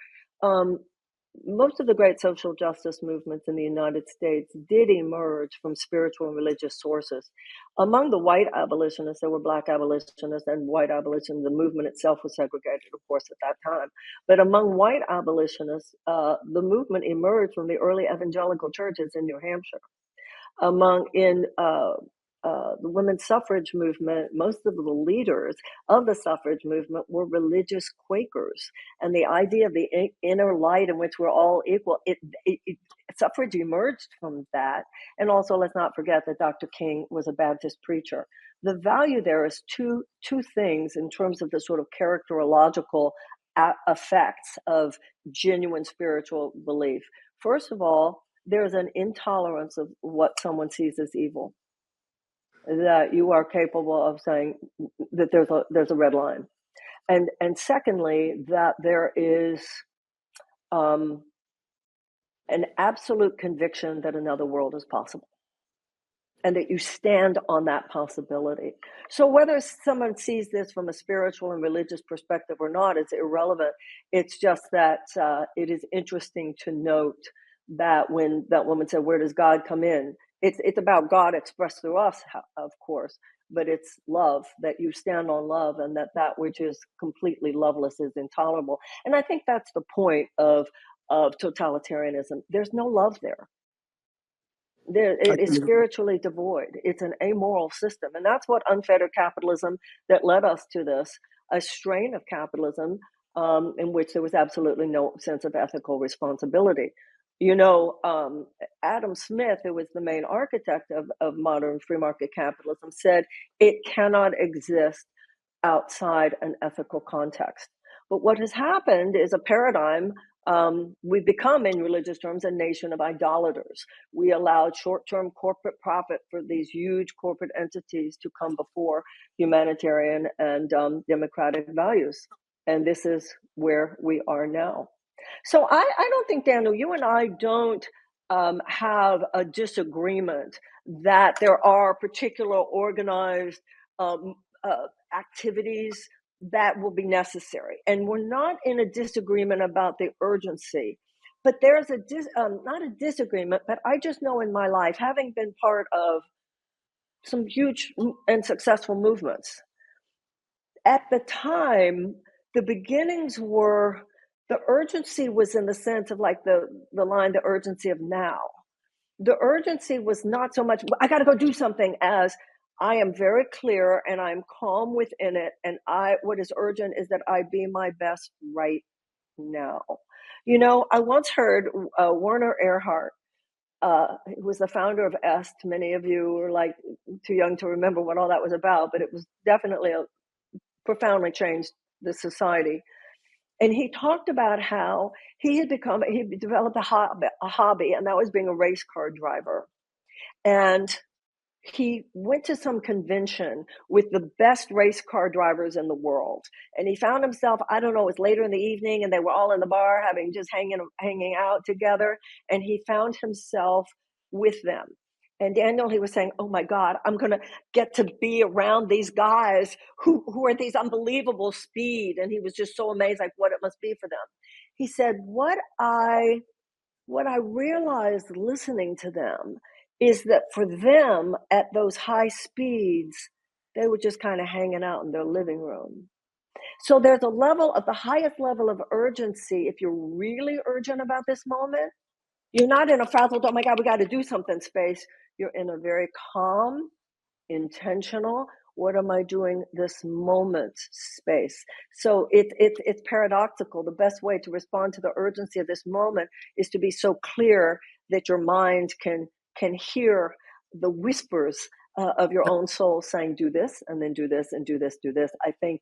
Most of the great social justice movements in the United States did emerge from spiritual and religious sources. Among the white abolitionists, there were black abolitionists and white abolitionists. The movement itself was segregated, of course, at that time. But among white abolitionists, the movement emerged from the early evangelical churches in New Hampshire. The women's suffrage movement, most of the leaders of the suffrage movement were religious Quakers, and the idea of the inner light in which we're all equal, suffrage emerged from that. And also, let's not forget that Dr. King was a Baptist preacher. The value there is two things in terms of the sort of characterological effects of genuine spiritual belief. First of all, there's an intolerance of what someone sees as evil, that you are capable of saying that there's a red line, and secondly, that there is an absolute conviction that another world is possible, and that you stand on that possibility. So whether someone sees this from a spiritual and religious perspective or not is irrelevant. It's just that it is interesting to note that when that woman said, "Where does God come in?" It's about God expressed through us, of course, but it's love, that you stand on love, and that which is completely loveless is intolerable. And I think that's the point of totalitarianism. There's no love there. It is spiritually devoid. It's an amoral system. And that's what unfettered capitalism that led us to this, a strain of capitalism in which there was absolutely no sense of ethical responsibility. You know, Adam Smith, who was the main architect of modern free market capitalism, said it cannot exist outside an ethical context. But what has happened is a paradigm. We've become, in religious terms, a nation of idolaters. We allowed short-term corporate profit for these huge corporate entities to come before humanitarian and democratic values. And this is where we are now. So I don't think, Daniel, you and I don't have a disagreement that there are particular organized activities that will be necessary. And we're not in a disagreement about the urgency. But there's not a disagreement, but I just know in my life, having been part of some huge and successful movements, at the time, the beginnings were, the urgency was in the sense of like the line, the urgency of now. The urgency was not so much, I got to go do something, as I am very clear and I'm calm within it. And what is urgent is that I be my best right now. You know, I once heard Werner Erhard, who was the founder of EST. Many of you are like too young to remember what all that was about, but it was definitely profoundly changed the society. And he talked about how he developed a hobby, and that was being a race car driver. And he went to some convention with the best race car drivers in the world. And he found himself, I don't know, it was later in the evening, and they were all in the bar just hanging out together. And he found himself with them. And Daniel, he was saying, oh my God, I'm going to get to be around these guys who are at these unbelievable speed. And he was just so amazed, like what it must be for them. He said, what I realized listening to them is that for them at those high speeds, they were just kind of hanging out in their living room. So there's a level of the highest level of urgency. If you're really urgent about this moment, you're not in a frazzled, oh my God, we got to do something space. You're in a very calm, intentional, what am I doing this moment space. So it's paradoxical. The best way to respond to the urgency of this moment is to be so clear that your mind can hear the whispers of your own soul saying, do this, and then do this, and do this, do this. I think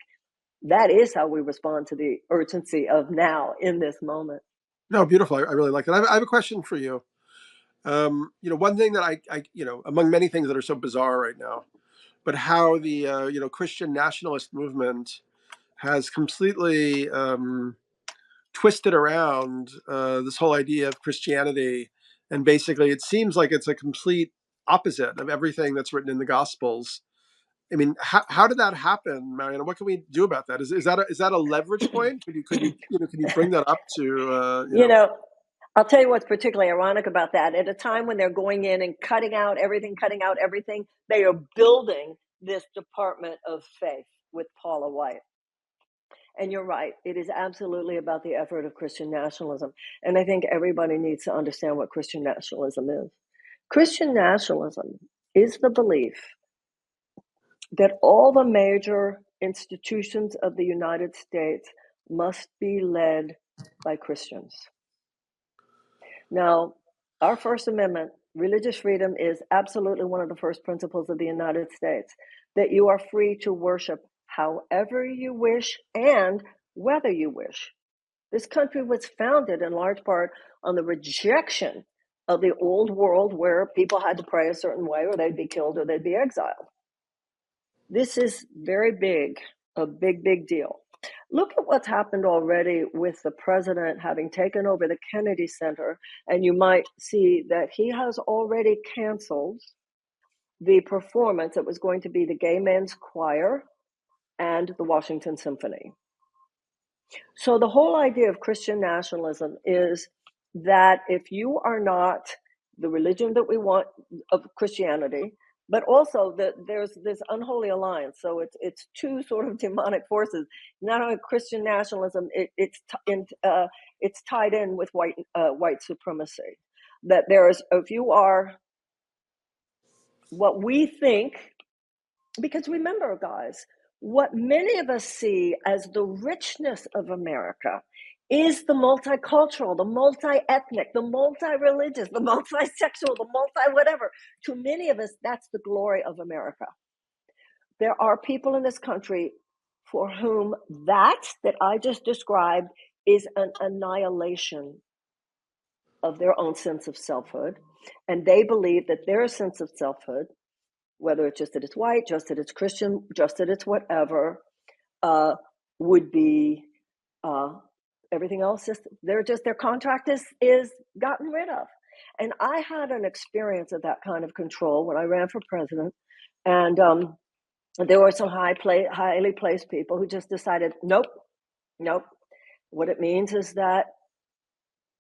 that is how we respond to the urgency of now in this moment. No, beautiful. I really like it. I have a question for you. You know, one thing that among many things that are so bizarre right now, but how the Christian nationalist movement has completely twisted around this whole idea of Christianity, and basically it seems like it's a complete opposite of everything that's written in the Gospels. I mean, how did that happen, Marianne? What can we do about that? Is that a leverage point? Could you bring that up to I'll tell you what's particularly ironic about that. At a time when they're going in and cutting out everything, they are building this department of faith with Paula White. And you're right, it is absolutely about the effort of Christian nationalism. And I think everybody needs to understand what Christian nationalism is. Christian nationalism is the belief that all the major institutions of the United States must be led by Christians. Now, our First Amendment, religious freedom, is absolutely one of the first principles of the United States, that you are free to worship however you wish and whether you wish. This country was founded in large part on the rejection of the old world where people had to pray a certain way or they'd be killed or they'd be exiled. This is very big, a big, big deal. Look at what's happened already with the president having taken over the Kennedy Center, and you might see that he has already canceled the performance that was going to be the Gay Men's Choir and the Washington Symphony. So the whole idea of Christian nationalism is that if you are not the religion that we want of Christianity, but also that there's this unholy alliance. So it's two sort of demonic forces. Not only Christian nationalism, it's tied in with white supremacy. That if you are what we think, because remember, guys, what many of us see as the richness of America is the multicultural, the multi-ethnic, the multi-religious, the multi-sexual, the multi-whatever. To many of us, that's the glory of America. There are people in this country for whom that I just described is an annihilation of their own sense of selfhood. And they believe that their sense of selfhood, whether it's just that it's white, just that it's Christian, just that it's whatever, would be everything else. Their contract is gotten rid of. And I had an experience of that kind of control when I ran for president, and there were some highly placed people who just decided, nope. What it means is that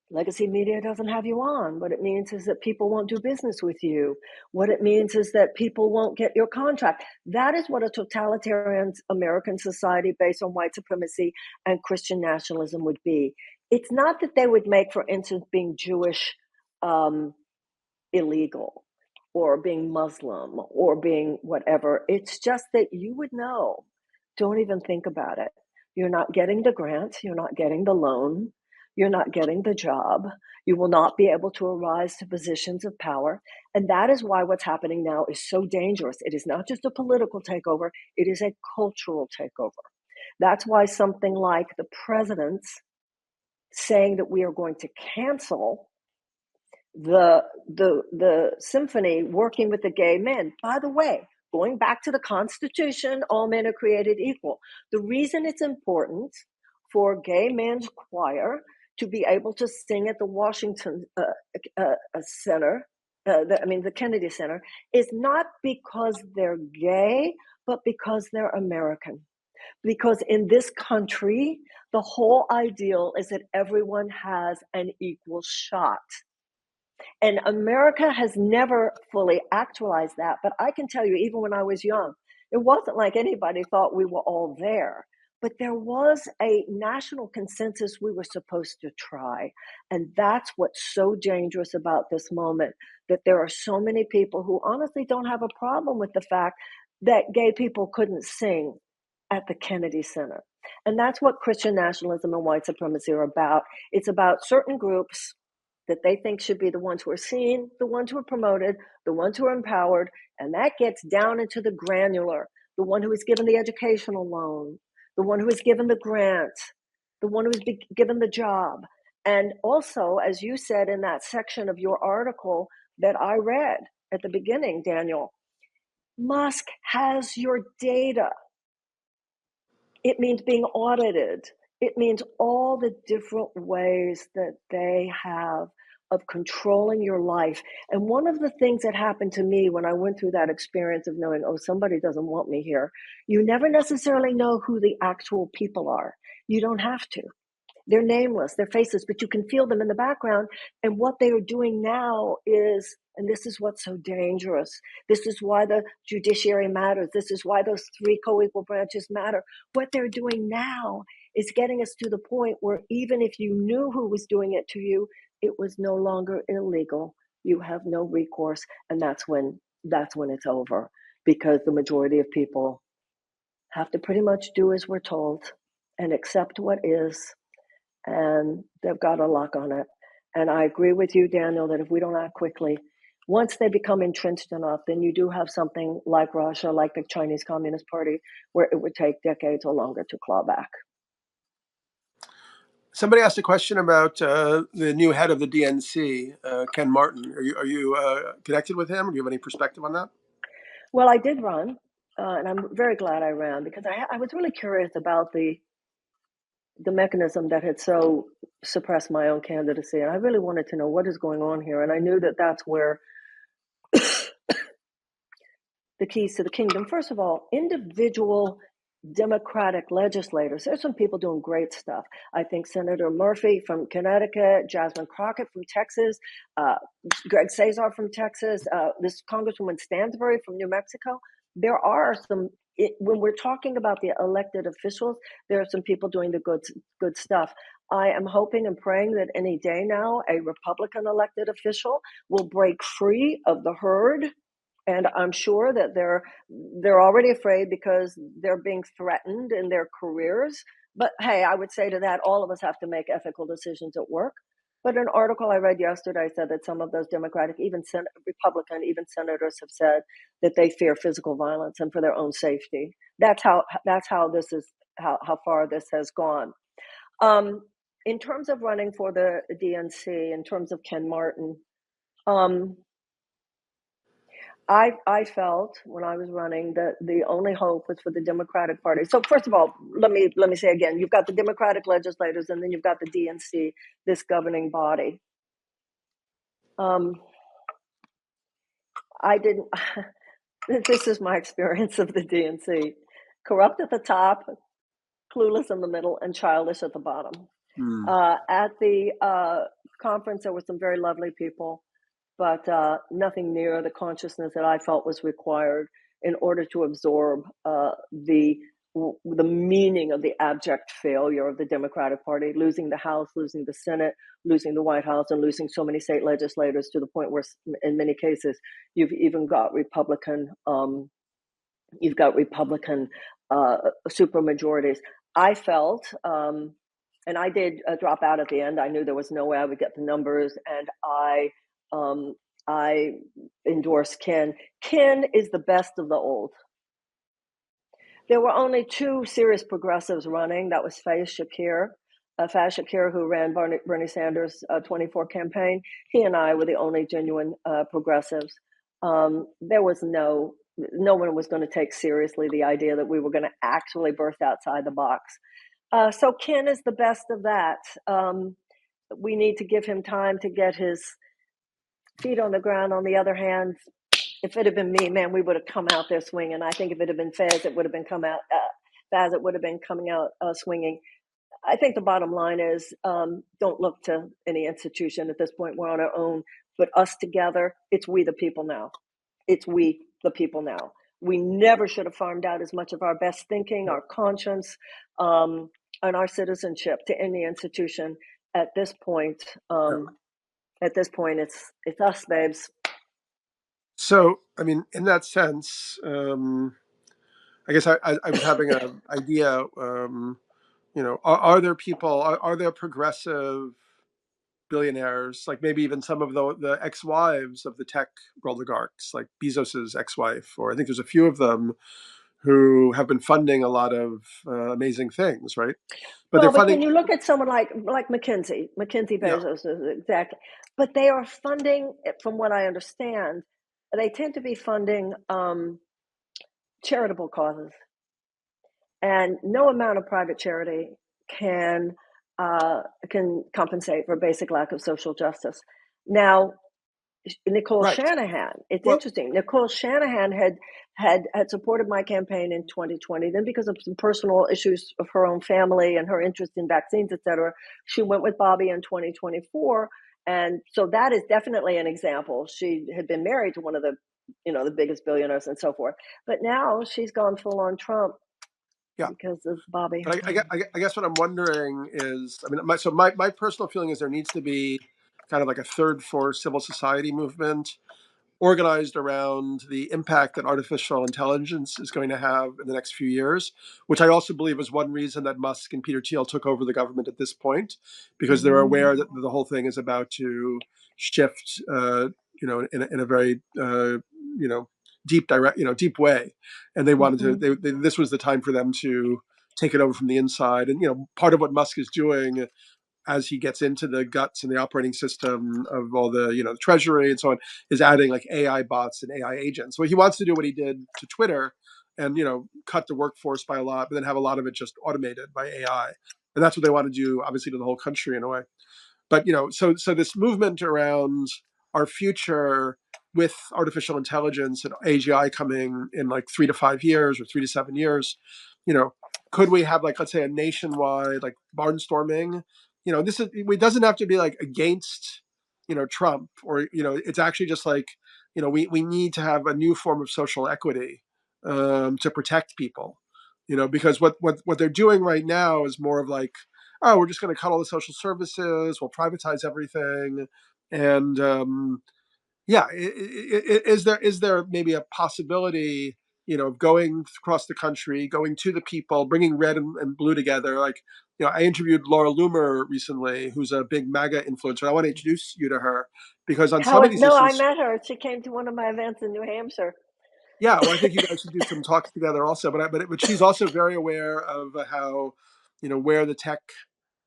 legacy media doesn't have you on. What it means is that people won't do business with you. What it means is that people won't get your contract. That is what a totalitarian American society based on white supremacy and Christian nationalism would be. It's not that they would make, for instance, being Jewish illegal, or being Muslim, or being whatever. It's just that you would know, don't even think about it. You're not getting the grant, you're not getting the loan, you're not getting the job. You will not be able to arise to positions of power. And that is why what's happening now is so dangerous. It is not just a political takeover, it is a cultural takeover. That's why something like the president's saying that we are going to cancel the symphony working with the gay men. By the way, going back to the Constitution, all men are created equal. The reason it's important for gay men's choir to be able to sing at the Washington Center, the Kennedy Center, is not because they're gay, but because they're American. Because in this country, the whole ideal is that everyone has an equal shot. And America has never fully actualized that. But I can tell you, even when I was young, it wasn't like anybody thought we were all there. But there was a national consensus we were supposed to try. And that's what's so dangerous about this moment, that there are so many people who honestly don't have a problem with the fact that gay people couldn't sing at the Kennedy Center. And that's what Christian nationalism and white supremacy are about. It's about certain groups that they think should be the ones who are seen, the ones who are promoted, the ones who are empowered. And that gets down into the granular, the one who is given the educational loan, the one who is given the grant, the one who is given the job. And also, as you said in that section of your article that I read at the beginning, Daniel, Musk has your data. It means being audited. It means all the different ways that they have of controlling your life. And one of the things that happened to me when I went through that experience of knowing, oh, somebody doesn't want me here, you never necessarily know who the actual people are. You don't have to. They're nameless, they're faceless, but you can feel them in the background. And what they are doing now is, and this is what's so dangerous, this is why the judiciary matters, this is why those three co-equal branches matter. What they're doing now is getting us to the point where even if you knew who was doing it to you, it was no longer illegal. You have no recourse, and that's when it's over, because the majority of people have to pretty much do as we're told and accept what is, and they've got a lock on it. And I agree with you, Daniel, that if we don't act quickly, once they become entrenched enough, then you do have something like Russia, like the Chinese Communist Party, where it would take decades or longer to claw back. Somebody asked a question about the new head of the DNC, Ken Martin. Are you connected with him? Do you have any perspective on that? Well, I did run, and I'm very glad I ran, because I was really curious about the mechanism that had so suppressed my own candidacy. And I really wanted to know what is going on here. And I knew that that's where the keys to the kingdom. First of all, individual Democratic legislators. There's some people doing great stuff. I think Senator Murphy from Connecticut, Jasmine Crockett from Texas, Greg Cesar from Texas, this Congresswoman Stansbury from New Mexico. There are some, when we're talking about the elected officials, there are some people doing the good stuff. I am hoping and praying that any day now, a Republican elected official will break free of the herd. And I'm sure that they're already afraid because they're being threatened in their careers But hey, I would say to that, all of us have to make ethical decisions at work. But an article I read yesterday said that some of those Democratic, even Republican, even senators have said that they fear physical violence and for their own safety. That's how this is how far this has gone. Um, in terms of running for the DNC, in terms of Ken Martin, um, I felt when I was running that the only hope was for the Democratic Party. So first of all, let me say again, you've got the Democratic legislators, and then you've got the DNC, this governing body. I didn't. This is my experience of the DNC: corrupt at the top, clueless in the middle, and childish at the bottom. Hmm. At the conference, there were some very lovely people, but nothing near the consciousness that I felt was required in order to absorb the meaning of the abject failure of the Democratic Party, losing the House, losing the Senate, losing the White House, and losing so many state legislators to the point where, in many cases, you've even got Republican supermajorities. I felt, and I did drop out at the end. I knew there was no way I would get the numbers, and um, I endorsed Ken. Ken is the best of the old. There were only two serious progressives running. That was Faiz Shakir, who ran Bernie Sanders' 24 campaign. He and I were the only genuine progressives. There was no one was going to take seriously the idea that we were going to actually burst outside the box. So Ken is the best of that. We need to give him time to get his feet on the ground. On the other hand, if it had been me, man, we would have come out there swinging. I think if it had been Faz, it would have been Faz, it would have been coming out swinging. I think the bottom line is don't look to any institution at this point. We're on our own, but us together, it's we the people now. It's we the people now. We never should have farmed out as much of our best thinking, our conscience, and our citizenship to any institution. At this point, it's us, babes. So, I mean, in that sense, I guess I was having an idea. Are there people? Are there progressive billionaires, like maybe even some of the ex-wives of the tech oligarchs, like Bezos's ex-wife, or I think there's a few of them who have been funding a lot of amazing things, right? But they're Well, but funding, can you look at someone like McKinsey? McKinsey yeah, Bezos is exactly, but they are funding, from what I understand, they tend to be funding charitable causes, and no amount of private charity can can compensate for a basic lack of social justice. Now, Nicole right. Shanahan. It's Well, interesting. Nicole Shanahan had supported my campaign in 2020. Then, because of some personal issues of her own family and her interest in vaccines, et cetera, she went with Bobby in 2024. And so that is definitely an example. She had been married to one of the biggest billionaires and so forth. But now she's gone full on Trump yeah. because of Bobby. But I guess what I'm wondering is, I mean, my personal feeling is there needs to be kind of like a third force civil society movement organized around the impact that artificial intelligence is going to have in the next few years, which I also believe is one reason that Musk and Peter Thiel took over the government at this point, because they're Mm-hmm. aware that the whole thing is about to shift, in a very, deep way, and they wanted to. Mm-hmm. This was the time for them to take it over from the inside, and part of what Musk is doing as he gets into the guts and the operating system of all the treasury and so on, is adding like AI bots and AI agents. So he wants to do what he did to Twitter and cut the workforce by a lot, but then have a lot of it just automated by AI. And that's what they want to do, obviously, to the whole country in a way. But so this movement around our future with artificial intelligence and AGI coming in like 3 to 5 years or 3 to 7 years, you know, could we have, like, let's say, a nationwide like barnstorming? This is, it doesn't have to be like against Trump, or it's actually just like we need to have a new form of social equity to protect people. Because what they're doing right now is more of like, oh, we're just going to cut all the social services, we'll privatize everything, and yeah, is there maybe a possibility going across the country, going to the people, bringing red and blue together. Like, I interviewed Laura Loomer recently, who's a big MAGA influencer. I want to introduce you to her because on some of these No, I issues, met her. She came to one of my events in New Hampshire. yeah, well, I think you guys should do some talks together also. But she's also very aware of how, where the tech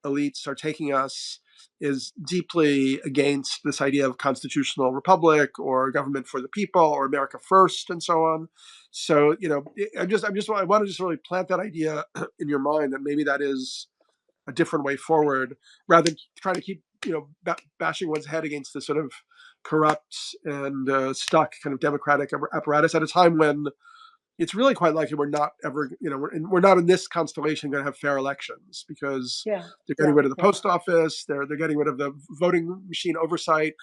elites are taking us is deeply against this idea of constitutional republic or government for the people or America first and so on. So, I want to just really plant that idea in your mind that maybe that is a different way forward rather than trying to keep, bashing one's head against this sort of corrupt and stuck kind of democratic apparatus at a time when it's really quite likely we're not ever, we're not in this constellation going to have fair elections because Yeah, they're getting rid of the post office, they're getting rid of the voting machine oversight.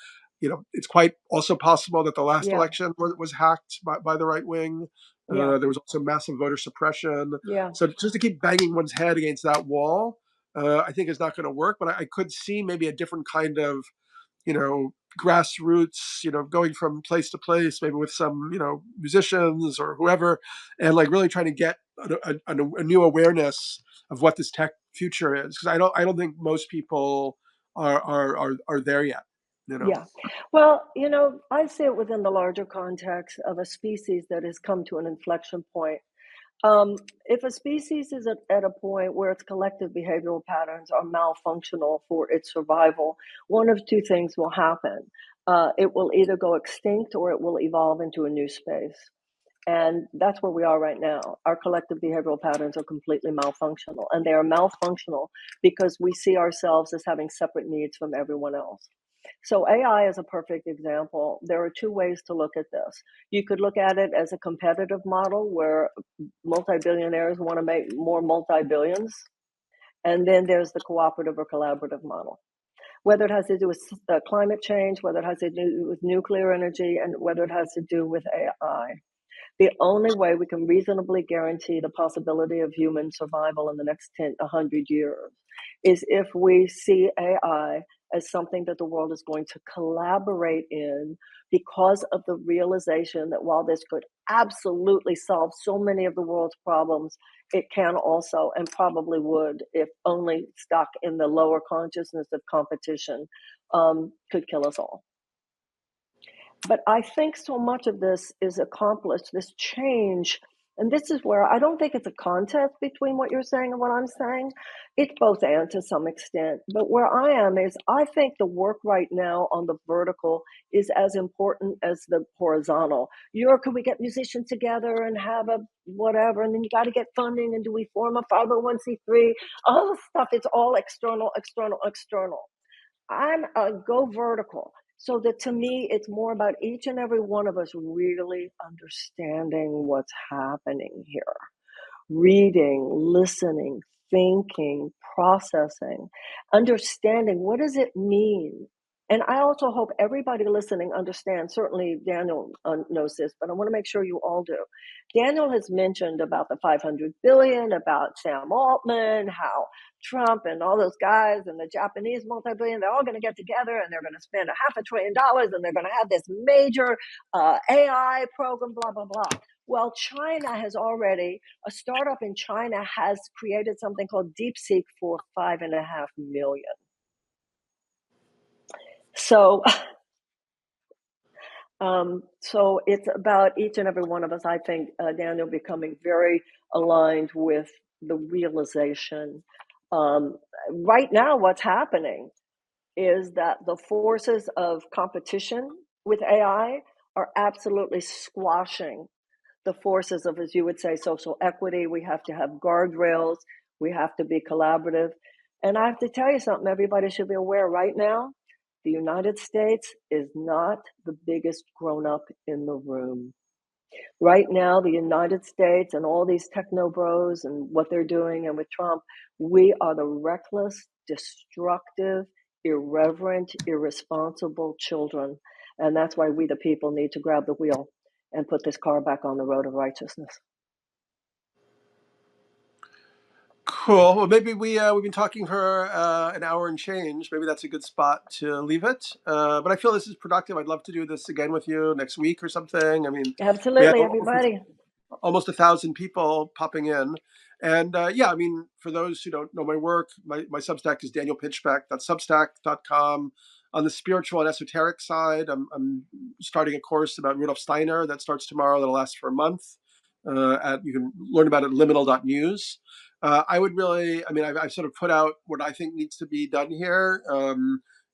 It's quite also possible that the last yeah, election was hacked by the right wing. yeah, There was also massive voter suppression. yeah, So just to keep banging one's head against that wall, I think is not going to work. But I could see maybe a different kind of, grassroots, going from place to place, maybe with some, musicians or whoever, and like really trying to get a new awareness of what this tech future is. Because I don't think most people are there yet. yeah. Well, I see it within the larger context of a species that has come to an inflection point. If a species is at a point where its collective behavioral patterns are malfunctional for its survival, one of two things will happen. It will either go extinct or it will evolve into a new space. And that's where we are right now. Our collective behavioral patterns are completely malfunctional, and they are malfunctional because we see ourselves as having separate needs from everyone else. So AI is a perfect example. There are two ways to look at this. You could look at it as a competitive model where multi-billionaires want to make more multi-billions. And then there's the cooperative or collaborative model. Whether it has to do with climate change, whether it has to do with nuclear energy, and whether it has to do with AI. The only way we can reasonably guarantee the possibility of human survival in the next 100 years is if we see AI as something that the world is going to collaborate in because of the realization that while this could absolutely solve so many of the world's problems, it can also and probably would, if only stuck in the lower consciousness of competition, could kill us all. But I think so much of this is accomplished, this change. And this is where I don't think it's a contest between what you're saying and what I'm saying. It's both and to some extent. But where I am is I think the work right now on the vertical is as important as the horizontal. Can we get musicians together and have a whatever? And then you got to get funding. And do we form a 501c3? All the stuff, it's all external, external, external. I'm a go vertical. So that to me, it's more about each and every one of us really understanding what's happening here, reading, listening, thinking, processing, understanding what does it mean. And I also hope everybody listening understands. Certainly, Daniel knows this, but I want to make sure you all do. Daniel has mentioned about the 500 billion, about Sam Altman, how Trump and all those guys and the Japanese multi-billion, they're all going to get together and they're going to spend $500 billion and they're going to have this major AI program, blah, blah, blah. Well, China has already, a startup in China has created something called DeepSeek for 5.5 million. So, so it's about each and every one of us, I think, Daniel, becoming very aligned with the realization. Right now, what's happening is that the forces of competition with AI are absolutely squashing the forces of, as you would say, social equity. We have to have guardrails. We have to be collaborative. And I have to tell you something, everybody should be aware right now, the United States is not the biggest grown up in the room. Right now, the United States and all these techno bros and what they're doing, and with Trump, we are the reckless, destructive, irreverent, irresponsible children. And that's why we, the people, need to grab the wheel and put this car back on the road of righteousness. Cool. Well, maybe we've been talking for an hour and change. Maybe that's a good spot to leave it. But I feel this is productive. I'd love to do this again with you next week or something. I mean, we had Absolutely, everybody. almost 1,000 people popping in. And yeah, I mean, for those who don't know my work, my Substack is Daniel Pinchbeck. That's substack.com. On the spiritual and esoteric side, I'm starting a course about Rudolf Steiner that starts tomorrow, that'll last for a month. You can learn about it at liminal.news. I would really, I mean, I've sort of put out what I think needs to be done here,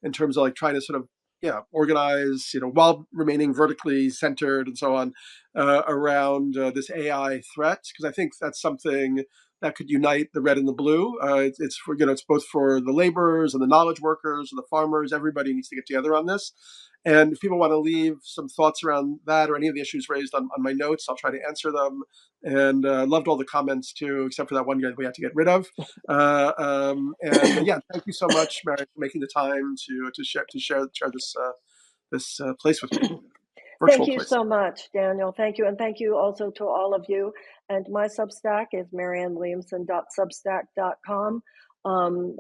in terms of like trying to sort of, yeah, organize, while remaining vertically centered and so on, around this AI threat, because I think that's something that could unite the red and the blue. It's for, it's both for the laborers and the knowledge workers and the farmers. Everybody needs to get together on this. And if people want to leave some thoughts around that or any of the issues raised on my notes, I'll try to answer them. And loved all the comments too, except for that one guy that we had to get rid of. And yeah, thank you so much, Marianne, for making the time to share this place with me. Thank Virtual you place. so much, Daniel. Thank you. And thank you also to all of you. And my Substack is mariannewilliamson.substack.com.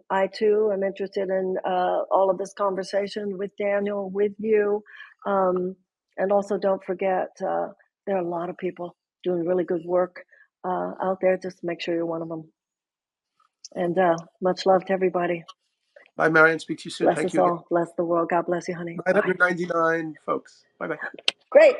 I too am interested in all of this conversation with Daniel, with you. And also don't forget, there are a lot of people doing really good work out there. Just make sure you're one of them. And much love to everybody. Bye, Marianne. Speak to you soon. Bless Thank us you again. all. Bless the world. God bless you, honey. 999 folks. Bye-bye. Great.